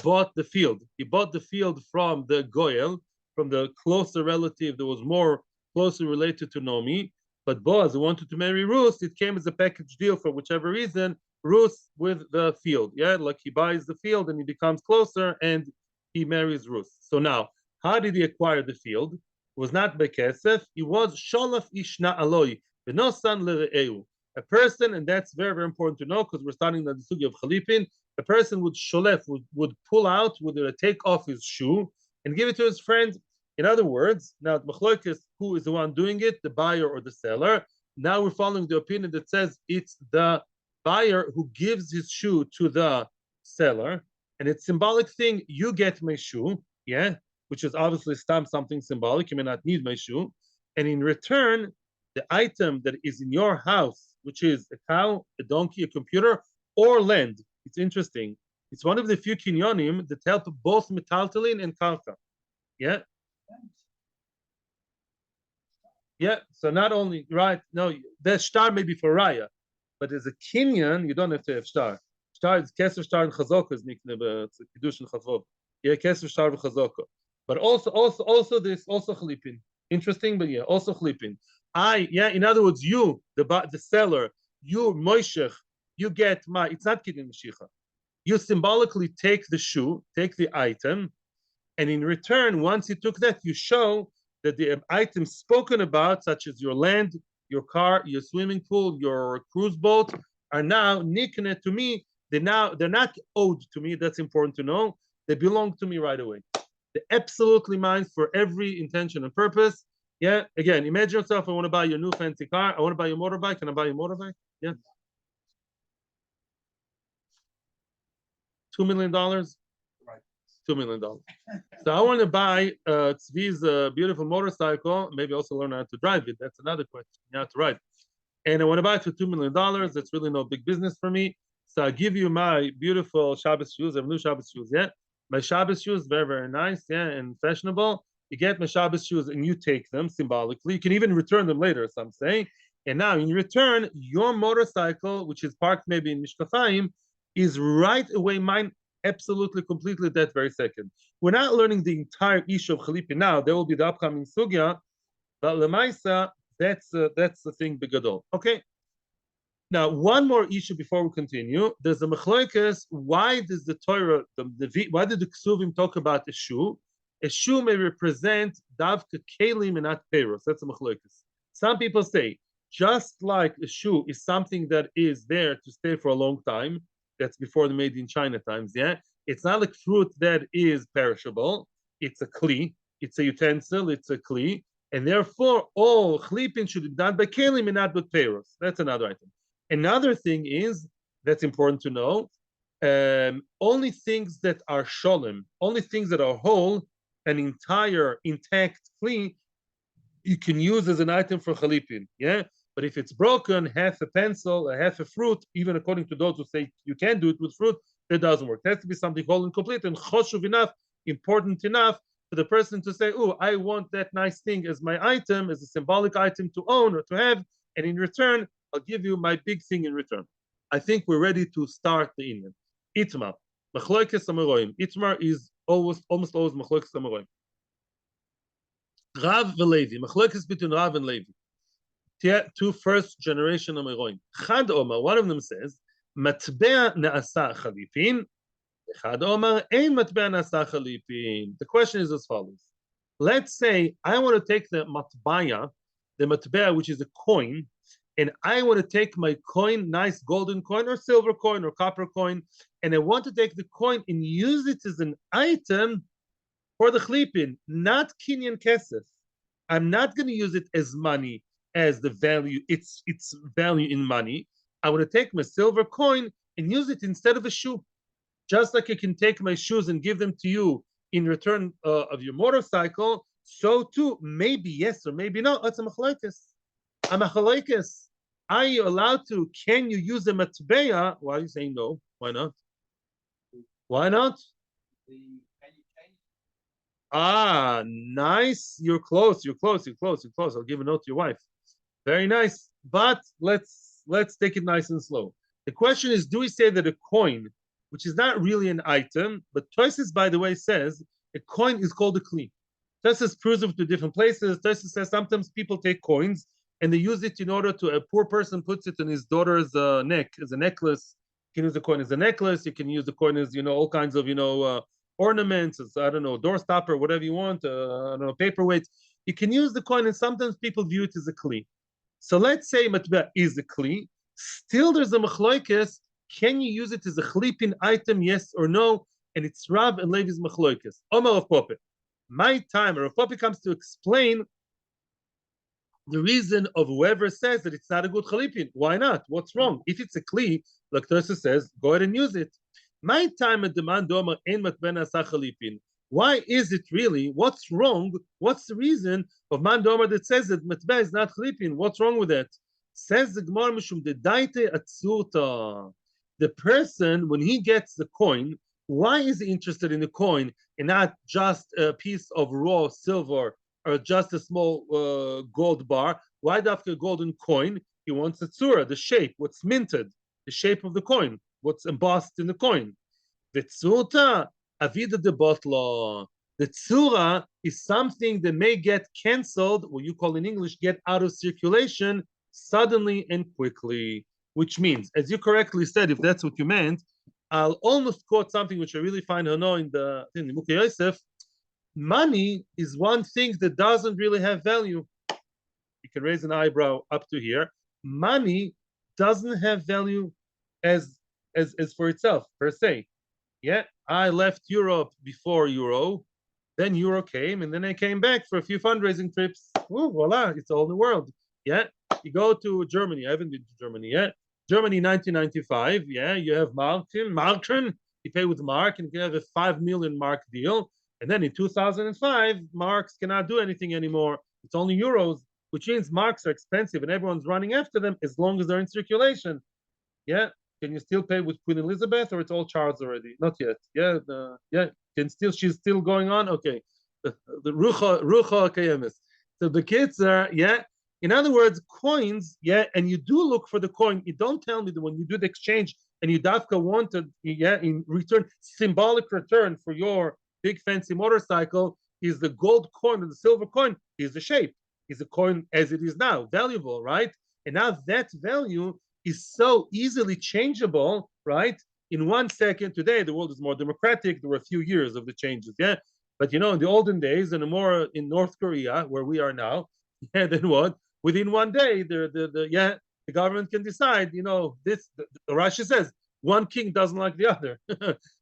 bought the field. He bought the field from the Goyel, from the closer relative that was more closely related to Yomi. But Boaz, who wanted to marry Ruth, it came as a package deal for whichever reason, Ruth with the field. Yeah, like he buys the field and he becomes closer and he marries Ruth. So now, how did he acquire the field? It was not by kesef. It was sholaf ishna aloi, v'nosan lere'eu. A person, and that's very, very important to know because we're starting the sugi of Chalipin, a person would sholef, would pull out, would take off his shoe and give it to his friend. In other words, now Machloikis, who is the one doing it, the buyer or the seller? Now we're following the opinion that says it's the buyer who gives his shoe to the seller, and it's symbolic thing. You get my shoe, yeah, which is obviously something symbolic. You may not need my shoe, and in return, the item that is in your house, which is a cow, a donkey, a computer, or land. It's interesting. It's one of the few kinyanim that help both metaltalin and karka. Yeah. Yeah, so not only, right, no, the star may be for raya, but as a kinyan, you don't have to have star. Star is kesser star and chazaka is nikne, it's a kedusha and chazaka. Yeah, kesser star and chazaka. But also this, also chalipin. Interesting, but yeah, also chalipin. In other words, you, the seller, you, Moishech, you get it's not kinyan mashicha. You symbolically take the shoe, take the item, and in return, once you took that, you show that the items spoken about, such as your land, your car, your swimming pool, your cruise boat, are now nikne to me. They're not owed to me. That's important to know. They belong to me right away. They're absolutely mine for every intention and purpose. Yeah. Again, imagine yourself. I want to buy your new fancy car. I want to buy your motorbike. Can I buy your motorbike? Yeah. $2 million. Right. $2 million. So I want to buy Tzvi's beautiful motorcycle. Maybe also learn how to drive it. That's another question. You have to ride. And I want to buy it for $2 million. That's really no big business for me. So I give you my beautiful Shabbos shoes. I have new Shabbos shoes. Yeah. My Shabbos shoes, very, very nice. Yeah. And fashionable. You get my Shabbos shoes and you take them symbolically. You can even return them later, some say. And now in return, your motorcycle, which is parked maybe in Mishkafayim, is right away mine, absolutely, completely that very second. We're not learning the entire issue of Chalipin now. There will be the upcoming sugya, but Lemaisa, that's the thing begadol. Okay. Now, one more issue before we continue. There's a machlokes. Why does the Torah, why did the Ksuvim talk about a shoe? A shoe may represent davka kelim and not peros. That's a machlokes. Some people say, just like a shoe is something that is there to stay for a long time. That's before the made in China times, yeah? It's not like fruit that is perishable. It's a kli. It's a utensil. It's a kli. And therefore, all chlipin should be done by kelim and not with peros. That's another item. Another thing is, that's important to know, only things that are sholem, only things that are whole, an entire intact kli, you can use as an item for chalipin, yeah? But if it's broken, half a pencil, a half a fruit, even according to those who say you can do it with fruit, it doesn't work. It has to be something whole and complete and choshuv enough, important enough for the person to say, oh, I want that nice thing as my item, as a symbolic item to own or to have, and in return, I'll give you my big thing in return. I think we're ready to start the Inyan. Itmar. Machlokes Amoraim. Itmar is almost always Machlokes Amoraim. Rav and Levi. Machlokes between Rav and Levi. Two first generation Amoraim. Chad Omar, one of them says, Matbea Naasa Chalifin. Chad Omar, Ein Matbea Naasa Chalifin. The question is as follows. Let's say I want to take the matbea, which is a coin, and I want to take my coin, nice golden coin or silver coin or copper coin, and I want to take the coin and use it as an item for the chlipin, not kinyan kesef. I'm not going to use it as money, as the value, its value in money. I want to take my silver coin and use it instead of a shoe. Just like I can take my shoes and give them to you in return of your motorcycle, so too, maybe yes or maybe no, it's a machlokes. A machlokes. Are you allowed to? Can you use a matbeya? Why are you saying no? Why not? Why not? Ah, nice. You're close. You're close. You're close. You're close. I'll give a note to your wife. Very nice. But let's take it nice and slow. The question is, do we say that a coin, which is not really an item, but Tosfos, by the way, says a coin is called a kli. Tosfos proves it to different places. Tosfos says sometimes people take coins and they use it in order to, a poor person puts it in his daughter's neck as a necklace. You can use the coin as a necklace. You can use the coin as, all kinds of, ornaments, as, I don't know, doorstopper, whatever you want, I don't know, paperweight. You can use the coin, and sometimes people view it as a kli. So let's say matbea is a kli. Still, there's a machlokes. Can you use it as a chlipin item, yes or no? And it's Rav and Levi's machlokes. Omar of Pope. My time, Rav Pope comes to explain the reason of whoever says that it's not a good chalipin. Why not? What's wrong? If it's a kli, like Tosfos says, go ahead and use it. My time at demand domer ein matben asa chalipin. Why is it really? What's wrong? What's the reason of man domer that says that matbeh is not chalipin? What's wrong with that? Says the Gemara mishum dedaite atzurta. The person, when he gets the coin, why is he interested in the coin and not just a piece of raw silver or just a small gold bar? Why after a golden coin? He wants the tzura, the shape, what's minted, the shape of the coin, what's embossed in the coin. The tzurta, avida de botla. The tzura is something that may get cancelled, what you call in English, get out of circulation suddenly and quickly. Which means, as you correctly said, if that's what you meant, I'll almost quote something which I really find in the Mukhe Yosef. Money is one thing that doesn't really have value. You can raise an eyebrow up to here. Money doesn't have value as for itself, per se. Yeah, I left Europe before Euro, then Euro came, and then I came back for a few fundraising trips. Ooh, voila, it's all the world. Yeah, you go to Germany. I haven't been to Germany yet. Germany, 1995. Yeah, you have Marken. You pay with mark, and you have a 5 million mark deal. And then in 2005, marks cannot do anything anymore. It's only euros, which means marks are expensive, and everyone's running after them as long as they're in circulation. Yeah, can you still pay with Queen Elizabeth, or it's all Charles already? Not yet. Yeah, she's still going on. Okay, the rucha kayemis. So the kids are In other words, coins, and you do look for the coin. You don't tell me that when you do the exchange and you dafka wanted, in return, symbolic return for your big fancy motorcycle is the gold coin or the silver coin, is the shape, is the coin as it is now, valuable, right? And now that value is so easily changeable, right? In 1 second, today the world is more democratic. There were a few years of the changes, yeah. But in the olden days, and more in North Korea, where we are now, yeah, then what? Within 1 day, the government can decide. This the Rashi says one king doesn't like the other.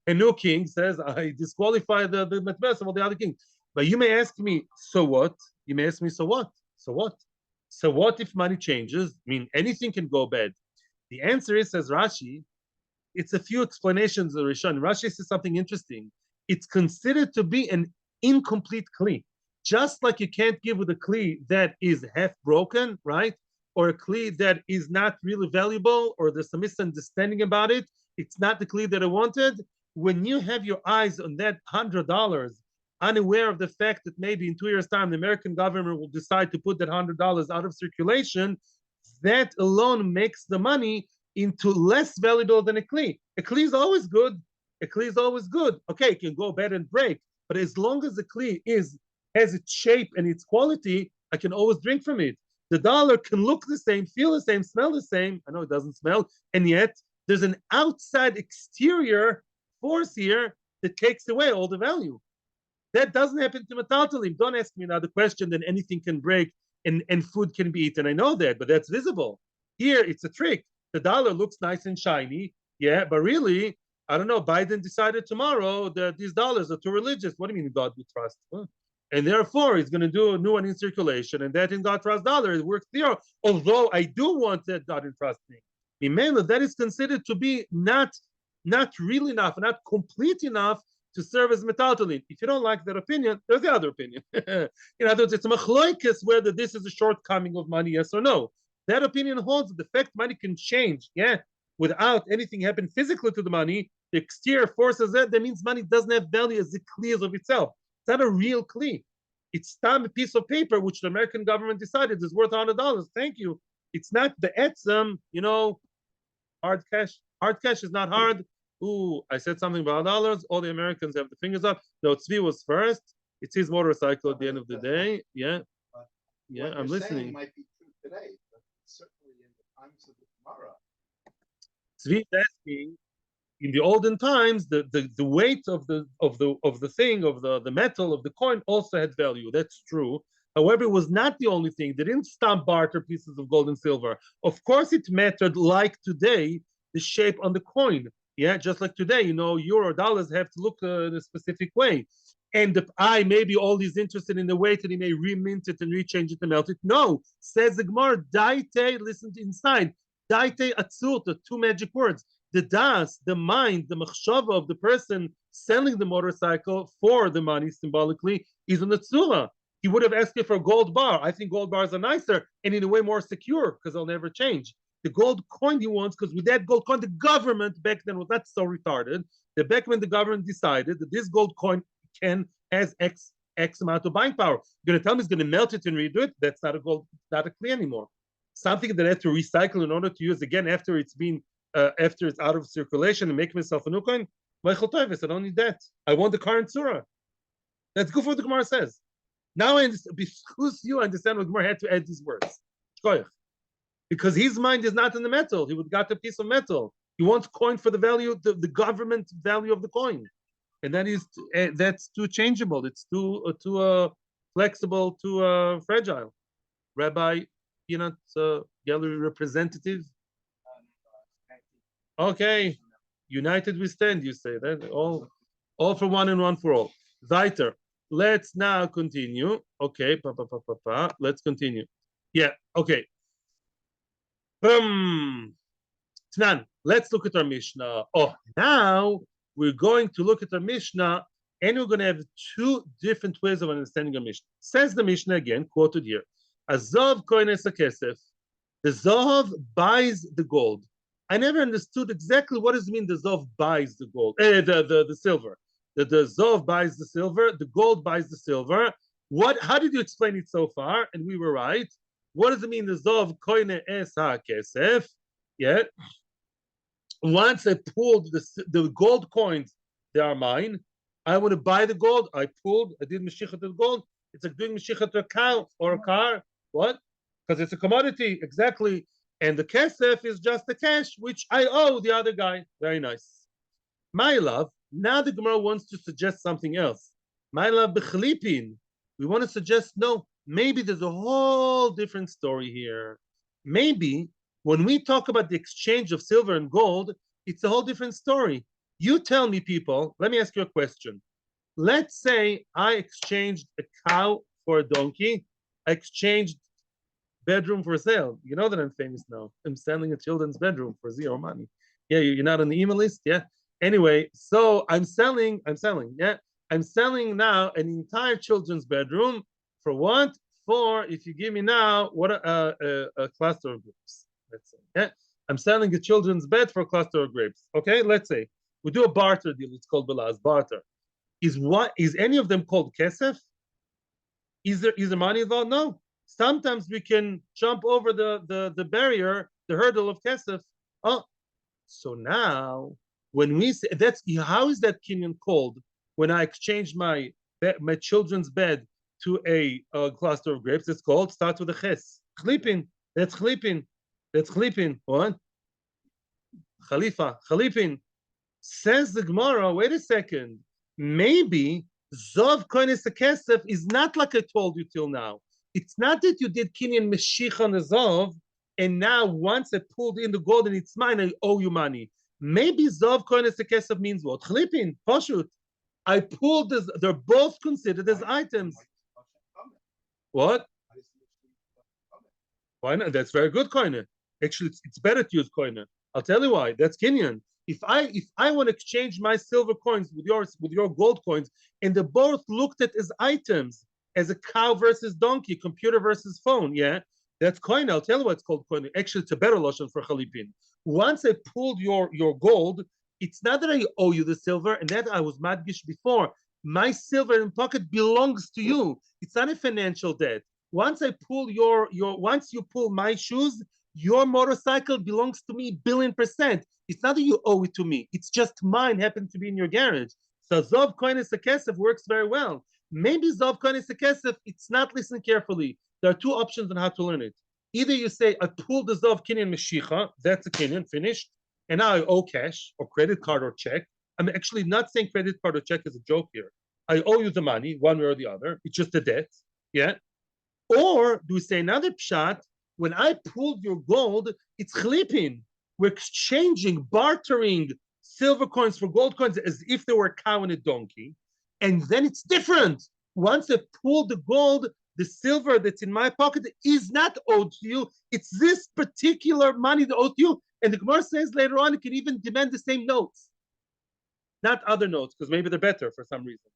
A new king says, I disqualify the Metzia of the other king. But you may ask me, so what? You may ask me, so what? So what? So what if money changes? I mean, anything can go bad. The answer is, says Rashi, it's a few explanations of Rishon. Rashi says something interesting. It's considered to be an incomplete kli. Just like you can't give with a kli that is half broken, right? Or a kli that is not really valuable, or there's some misunderstanding about it. It's not the kli that I wanted. When you have your eyes on that $100, unaware of the fact that maybe in 2 years' time the American government will decide to put that $100 out of circulation, that alone makes the money into less valuable than a kli. A kli is always good. A kli is always good. Okay, it can go bad and break, but as long as the kli has its shape and its quality, I can always drink from it. The dollar can look the same, feel the same, smell the same. I know it doesn't smell, and yet there's an outside exterior force here that takes away all the value. That doesn't happen to metaltalim. Don't ask me another question. Then anything can break and food can be eaten. I know that, but that's visible. Here, it's a trick. The dollar looks nice and shiny, yeah, but really, I don't know, Biden decided tomorrow that these dollars are too religious. What do you mean God we trust? Huh? And therefore, he's going to do a new one in circulation, and that in God trust dollar, it works there. Although I do want that God in trust me. Remember, that is considered to be not really enough, not complete enough to serve as metaltalin. If you don't like that opinion, there's the other opinion. In other words, it's a machloikis whether this is a shortcoming of money, yes or no. That opinion holds that the fact money can change, yeah, without anything happen physically to the money, the exterior forces that means money doesn't have value as it clears of itself. It's not a real kli. It's not a piece of paper which the American government decided is worth $100. Thank you. It's not the etzem, hard cash. Hard cash is not hard. Ooh, I said something about dollars. All the Americans have the fingers up. No, Tzvi was first. It's his motorcycle at the end of the day. Yeah. Yeah, I'm listening. Might be true today, but certainly in the times of the Gemara. Tzvi is asking, in the olden times, the weight of the thing, of the metal, of the coin also had value. That's true. However, it was not the only thing. They didn't stamp barter pieces of gold and silver. Of course, it mattered, like today, the shape on the coin. Yeah, just like today, euro dollars have to look in a specific way. And if I may be always interested in the way that he may remint it and rechange it and melt it. No, says the Gemara, daite, listen to inside. Daite atzur, the two magic words. The das, the mind, the machshava of the person selling the motorcycle for the money symbolically is on the tzura. He would have asked you for a gold bar. I think gold bars are nicer and in a way more secure because they'll never change. The gold coin he wants, because with that gold coin, the government back then was not so retarded. That back when the government decided that this gold coin has X amount of buying power. You're going to tell me he's going to melt it and redo it? That's not a gold, not a kli anymore. Something that I have to recycle in order to use again after it's out of circulation and make myself a new coin. I don't need that. I want the current surah. That's good for what the Gemara says. Now I understand, because you understand what Gemara had to add these words. Because his mind is not in the metal. He would got a piece of metal. He wants coin for the value, the government value of the coin. And that's too changeable. It's too flexible, too fragile. Rabbi, gallery representative. Okay, united we stand. You say that all for one and one for all. Weiter. Let's now continue. Okay, let's continue. Yeah. Okay. Tnan. Let's look at our Mishnah. Oh, now we're going to look at our Mishnah, and we're going to have two different ways of understanding our Mishnah. Says the Mishnah again, quoted here. Azov koines hakesef. The Zav buys the gold. I never understood exactly what does it mean the Zav buys the gold, the silver. The Zav buys the silver, the gold buys the silver. How did you explain it so far? And we were right. What does it mean the Zav koine es hakesef? Yeah. Once I pulled the gold coins, they are mine. I want to buy the gold. I did Meshichat the gold. It's like doing Meshichat to a cow or a car. What? Because it's a commodity. Exactly. And the kesef is just the cash, which I owe the other guy. Very nice. My love, now the Gemara wants to suggest something else. My love, b'chlipin. We want to suggest, no, maybe there's a whole different story here. Maybe when we talk about the exchange of silver and gold, it's a whole different story. You tell me, people, let me ask you a question. Let's say I exchanged a cow for a donkey. I exchanged bedroom for sale. You know that I'm famous now. I'm selling a children's bedroom for zero money. Yeah, you're not on the email list? Yeah. Anyway, so I'm selling, yeah. I'm selling now an entire children's bedroom for what? For, if you give me now, what a cluster of grapes. Let's say, yeah. I'm selling a children's bed for a cluster of grapes. Okay, let's say. We do a barter deal. It's called Belaz, barter. Is any of them called kesef? Is there money involved? No. Sometimes we can jump over the barrier, the hurdle of kesef. Oh, so now when we say that's how is that kinyan called? When I exchange my children's bed to a cluster of grapes, it's called starts with a ches. Chlipin. That's chlipin. That's chlipin. What? Khalifa. Chalifin. Says the Gemara. Wait a second. Maybe Zov Koines Kesef is not like I told you till now. It's not that you did Kinyan Meshich on the Zov, and now once I pulled in the gold and it's mine, I owe you money. Maybe Zov Koines Kesef means what? Chlipin, Poshut. I pulled this, they're both considered as items. What? Why not? That's very good koine. Actually, it's better to use koine. I'll tell you why. That's Kinyan. If I want to exchange my silver coins with your gold coins, and they're both looked at as items, as a cow versus donkey, computer versus phone, yeah, that's coin. I'll tell you why it's called coin. Actually, it's a better lotion for chalipin. Once I pulled your gold, it's not that I owe you the silver, and that I was madgish before. My silver in pocket belongs to you. It's not a financial debt. Once I pull once you pull my shoes, your motorcycle belongs to me 1,000,000,000%. It's not that you owe it to me. It's just mine, happened to be in your garage. So Zov Koines Kesef works very well. Maybe Zov Koines Kesef, it's not, listen carefully. There are two options on how to learn it. Either you say, I pulled the Zov Kinyan Meshicha, that's a Kinyan, finished, and now I owe cash, or credit card, or check. I'm actually not saying credit card or check as a joke here. I owe you the money, one way or the other. It's just a debt, yeah? Or do we say another pshat? When I pulled your gold, it's chlipin. We're exchanging, bartering silver coins for gold coins as if they were a cow and a donkey. And then it's different. Once I pull the gold, the silver that's in my pocket is not owed to you. It's this particular money that owed to you. And the Gemara says later on, it can even demand the same notes. Not other notes, because maybe they're better for some reason.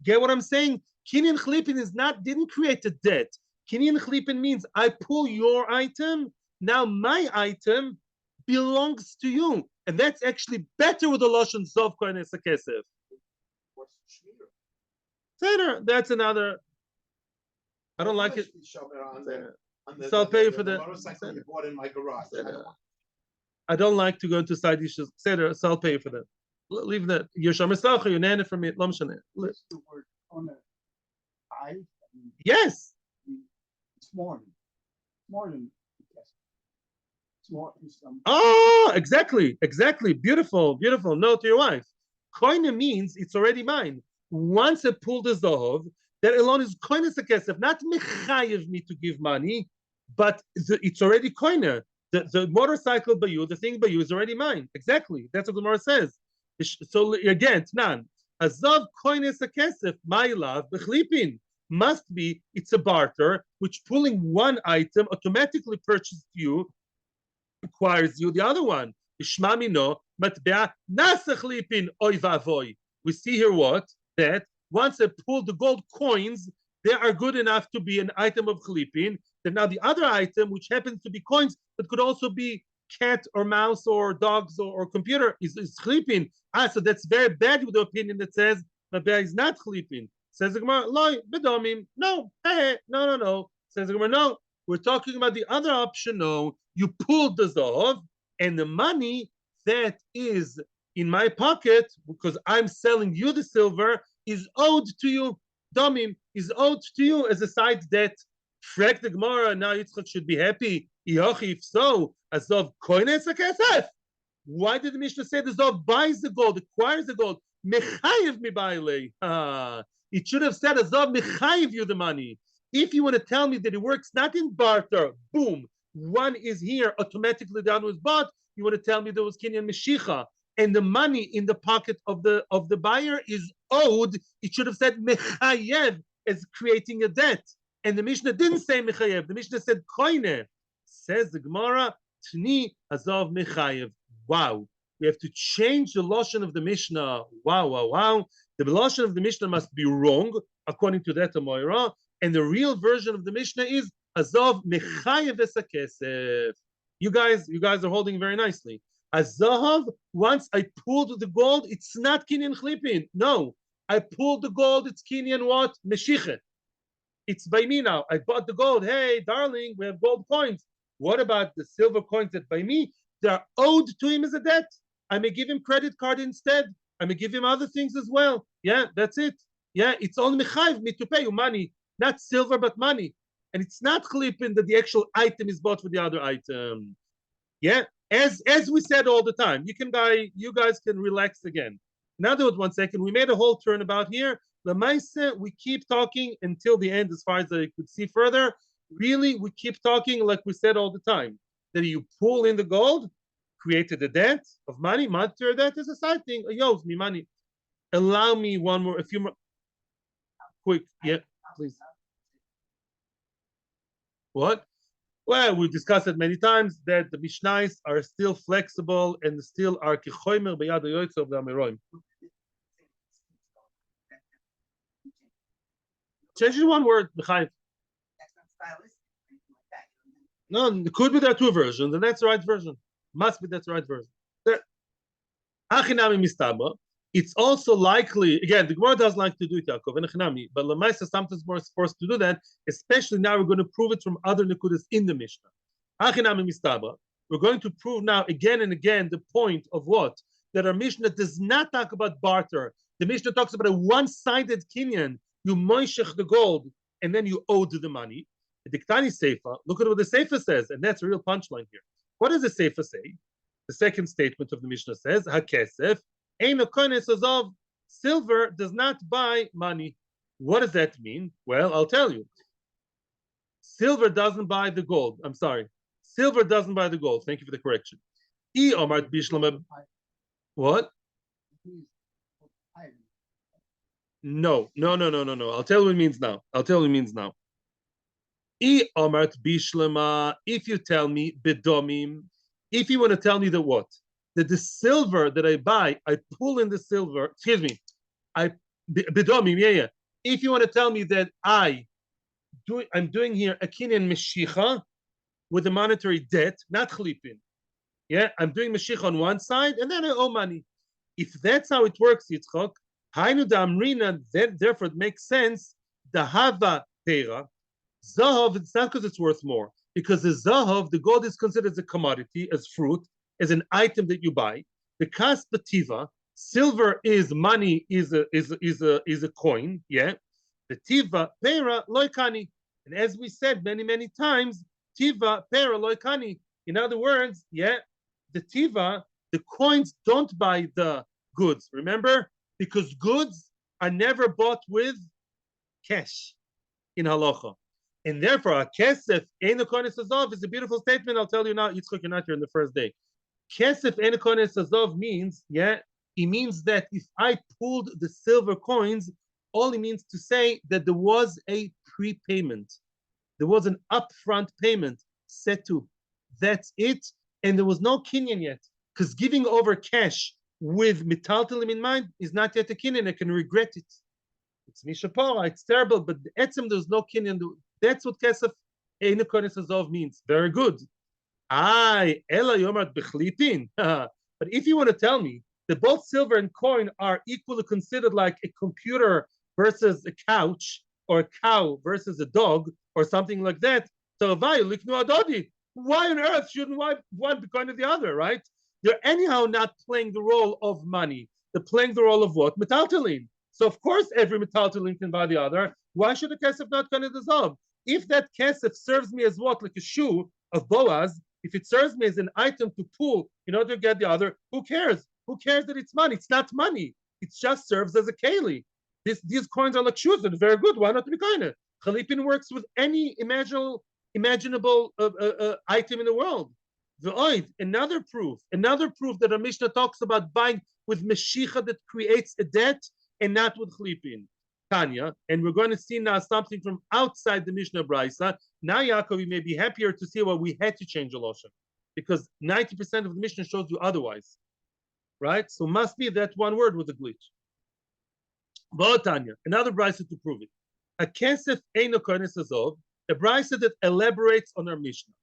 Get what I'm saying? Kinyan Chalifin didn't create a debt. Kinyan Chalifin means I pull your item, now my item belongs to you. And that's actually better with the Lashon Zov Koines Kesef. That's another. I don't like it. So I'll pay you for that. I don't like to go into side issues. So I'll pay you for that. Leave that. You're Shamesacha, you're nana from it. Yes. It's more than it's more. Oh, exactly. Beautiful. No, to your wife. Koine means it's already mine. Once I pull the Zohov, that alone is koine sekesef, not mechayev me to give money, but it's already koine. The motorcycle by you, the thing by you is already mine. Exactly. That's what the Gemara says. So again, Tnan, Azav koine sekesef, my love, bechlipin, must be, it's a barter, which pulling one item automatically purchased you requires you the other one. Ishmamino, matbea nasachlipin oy vavoy. We see here what? That once I pull the gold coins, they are good enough to be an item of chlipin. Then now the other item, which happens to be coins, but could also be cat or mouse or dogs or computer, is chlipin. So that's very bad with the opinion that says matbea is not chlipin. Says the Gemara, loy bedomim. No, no. Says the Gemara, no. We're talking about the other option. No, you pulled the Zohov, and the money that is in my pocket, because I'm selling you the silver, is owed to you. Domim is owed to you as a side debt. Frek the Gemara, now Yitzchak should be happy. If so, Azov koines hakesef. Why did the Mishnah say the Zov buys the gold, acquires the gold? Mechayev mi baile. It should have said Azov mechayev you the money. If you want to tell me that it works not in barter, boom, one is here, automatically the other was bought. You want to tell me there was Kinyan Meshicha, and the money in the pocket of the buyer is owed. It should have said mechayev as creating a debt. And the Mishnah didn't say mechayev. The Mishnah said koine. Says the Gemara, tni azov mechayev. Wow. We have to change the lashon of the Mishnah. Wow. The lashon of the Mishnah must be wrong, according to that Amoira. And the real version of the Mishnah is azov mechayev esakesef. You guys are holding very nicely. Azav, once I pulled the gold, it's not Kinyan Chalifin. No, I pulled the gold, it's Kinyan what? Meshichet. It's by me now. I bought the gold. Hey, darling, we have gold coins. What about the silver coins that by me? They are owed to him as a debt. I may give him credit card instead. I may give him other things as well. Yeah, that's it. Yeah, it's only mechayev me to pay you money, not silver, but money. And it's not chalifin that the actual item is bought for the other item. Yeah, as we said all the time, you guys can relax again. Now, 1 second. We made a whole turnabout here. Lemaise, we keep talking until the end, as far as I could see further. Really, we keep talking like we said all the time. That you pull in the gold, created a debt of money, matter debt is a side thing. Yo, me money. Allow me a few more. Quick, yeah, please. What? Well, we discussed it many times that the Mishnais are still flexible and still are kichomer beyad yoytz of the Ameroim. Change it one word, Mechayev. No, it could be there are two versions, and that's the right version. Must be that's the right version. It's also likely, again, the Gemara doesn't like to do it, Yaakov, and but Lamaisa sometimes we're forced to do that, especially now we're going to prove it from other Nekudas in the Mishnah. We're going to prove now again and again the point of what? That our Mishnah does not talk about barter. The Mishnah talks about a one-sided kinyan. You moishech the gold, and then you owe the money. The Diktani Seifa, look at what the Seifa says, and that's a real punchline here. What does the Seifa say? The second statement of the Mishnah says, HaKesef, Ein Okones Azov, silver does not buy money. What does that mean? Well, I'll tell you. Silver doesn't buy the gold. I'm sorry. Silver doesn't buy the gold. Thank you for the correction. What? No. I'll tell you what it means now. If you tell me bedomim, if you want to tell me that what? That the silver that I buy, I pull in the silver, excuse me, bedomim, yeah. If you want to tell me that I'm doing here a kinyan meshicha with a monetary debt, not chalifin. Yeah, I'm doing meshicha on one side and then I owe money. If that's how it works, Yitzchok, hainu da'amrina, therefore it makes sense, the hava teira, zahav, it's not because it's worth more, because the zahav, the gold is considered as a commodity, as fruit, as an item that you buy. The kaspativa, silver is money, is a coin, yeah. The tiva pera loikani, and as we said many times, tiva pera loikani. In other words, yeah, the tiva, the coins don't buy the goods. Remember, because goods are never bought with cash in halacha. And therefore, a kesef ein kones azov is a beautiful statement. I'll tell you now, Yitzchak, you're not here in the first day. Kesef ein kones azov means, yeah, it means that if I pulled the silver coins, all it means to say that there was a prepayment. There was an upfront payment set to. That's it. And there was no kinyan yet. Because giving over cash with metaltalim in mind is not yet a kinyan. I can regret it. It's mishapora, it's terrible, but the etzem, there's no kinyan. That's what kesef ein kones azov means. Very good. Ela yomat bechlipin. But if you want to tell me that both silver and coin are equally considered like a computer versus a couch, or a cow versus a dog, or something like that, why on earth shouldn't one be kind of the other, right? They're anyhow not playing the role of money. They're playing the role of what? Metaltalin. So of course every metaltalin can buy the other. Why should a kesef not kind of dissolve? If that kesef serves me as what? Like a shoe, of Boaz, if it serves me as an item to pull in order to get the other, who cares? Who cares that it's money? It's not money. It just serves as a keli. These coins are like shoes, and very good. Why not to be kind? Chalipin works with any imaginable item in the world. The oid, another proof that a Mishnah talks about buying with meshicha that creates a debt and not with chalipin. Tanya, and we're going to see now something from outside the Mishnah Brisa. Now, Yaakov, you may be happier to see why we had to change the Lashon, because 90% of the Mishnah shows you otherwise, right? So must be that one word with a glitch. Tanya, another Brisa to prove it. A kesef eino koines azov, a Brisa that elaborates on our Mishnah.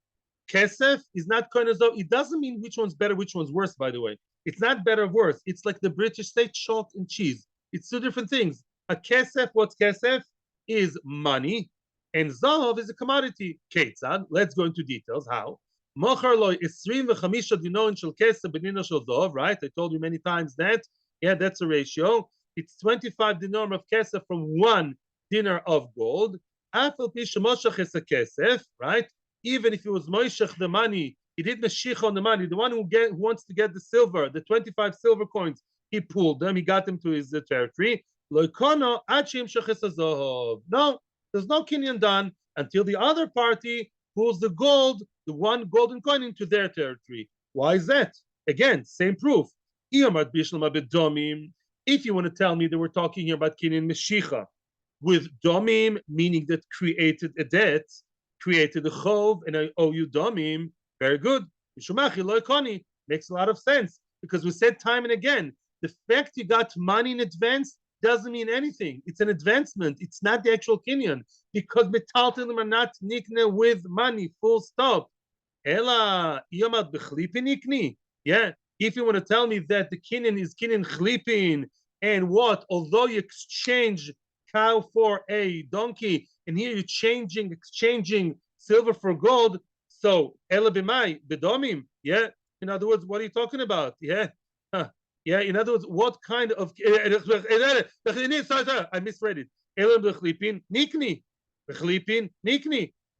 Kesef is not koines azov. It doesn't mean which one's better, which one's worse, by the way. It's not better or worse. It's like the British say chalk and cheese. It's two different things. A kesef, what's kesef? Is money, and zahav is a commodity. Ketzad, let's go into details. How? Mochar loy 25 dinorin shel kesef b'dino shel zahav, right? I told you many times that. Yeah, that's a ratio. It's 25 dinar of kesef from 1 dinar of gold. Afal pi shemoshach es a kesef, right? Even if it was moishach the money, he did meshich on the money. The one who wants to get the silver, the 25 silver coins, he pulled them. He got them to his territory. No, there's no kinyan done until the other party pulls the gold, the one golden coin, into their territory. Why is that? Again, same proof. If you want to tell me that we're talking here about kinyan meshicha with domim, meaning that created a debt, created a chov, and I owe you domim, very good. Makes a lot of sense, because we said time and again, the fact you got money in advance doesn't mean anything. It's an advancement. It's not the actual kinyan, because metaltalim are not nikne with money. Full stop. Ela yomad b'chlipin nikni. Yeah. If you want to tell me that the kinyan is kinyan chlipin, and what? Although you exchange cow for a donkey, and here you're exchanging silver for gold. So ela b'mai b'domim. Yeah. In other words, what are you talking about? Yeah. Yeah, in other words, what kind of I misread it. Nikni.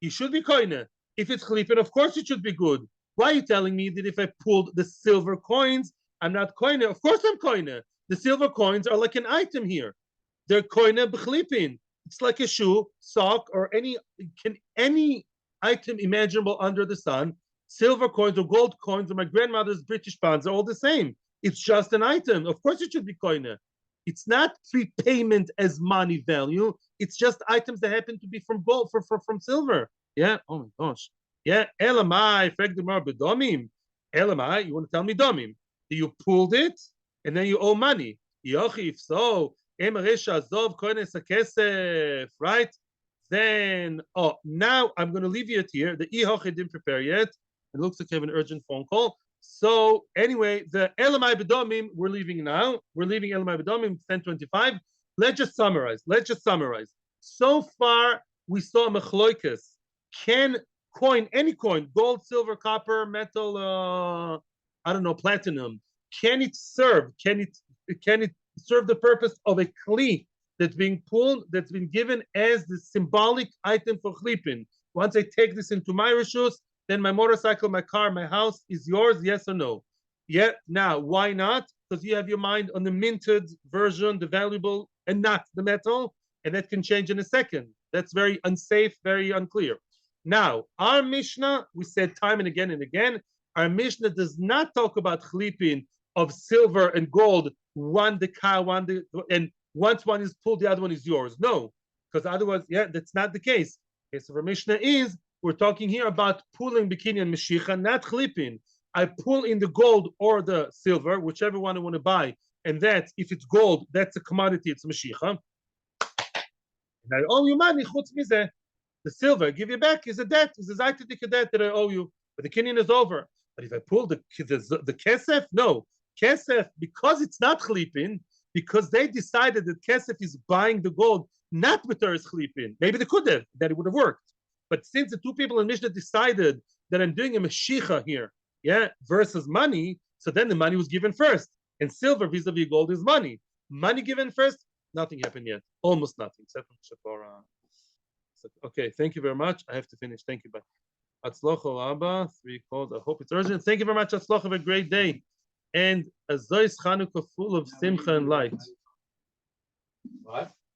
He should be koine. If it's chlipin, of course it should be good. Why are you telling me that if I pulled the silver coins, I'm not koine? Of course I'm koine. The silver coins are like an item here. They're koine b'chlipin. It's like a shoe, sock, or any item imaginable under the sun. Silver coins or gold coins or my grandmother's British pounds are all the same. It's just an item. Of course it should be koine. It's not prepayment as money value. It's just items that happen to be from gold, from silver. Yeah. Oh my gosh. Yeah. Elamai, bedomim. Elamai, you want to tell me domim? You pulled it and then you owe money. If so, right? Then, now I'm going to leave you here. The ihoch didn't prepare yet. It looks like I have an urgent phone call. So anyway, the Elamai Bedomim, we're leaving now. We're leaving Elamai Bedomim, 10:25. Let's just summarize. So far, we saw machloikas. Can any coin, gold, silver, copper, metal, I don't know, platinum, can it serve the purpose of a kli that's being pulled, that's been given as the symbolic item for chlipin? Once I take this into my rishus, then my motorcycle, my car, my house is yours, yes or no? Yeah. Now, why not? Because you have your mind on the minted version, the valuable, and not the metal, and that can change in a second. That's very unsafe, very unclear. Now, our Mishnah, we said time and again, our Mishnah does not talk about chlipin of silver and gold, one the cow, and once one is pulled, the other one is yours. No, because otherwise, yeah, that's not the case. Okay, so our Mishnah is, we're talking here about pulling bikini and meshicha, not chlipin. I pull in the gold or the silver, whichever one I want to buy, and that's, if it's gold, that's a commodity, it's meshicha. And I owe you money, chutz mizeh. The silver I give you back is a debt, is a zaytadik debt that I owe you, but the kinyan is over. But if I pull the kesef, no. Kesef, because it's not chlipin, because they decided that kesef is buying the gold, not with Torah's chlipin. Maybe they could have, that it would have worked. But since the two people in Mishnah decided that I'm doing a meshicha here, yeah, versus money, so then the money was given first. And silver vis-a-vis gold is money. Money given first, nothing happened yet. Almost nothing, except from Torah. So, okay, thank you very much. I have to finish. Thank you. Bye. Atzlocha Abba, 3 calls. I hope it's urgent. Thank you very much, Atzlocha. Have a great day. And a Zois Chanukah full of simcha and light. What?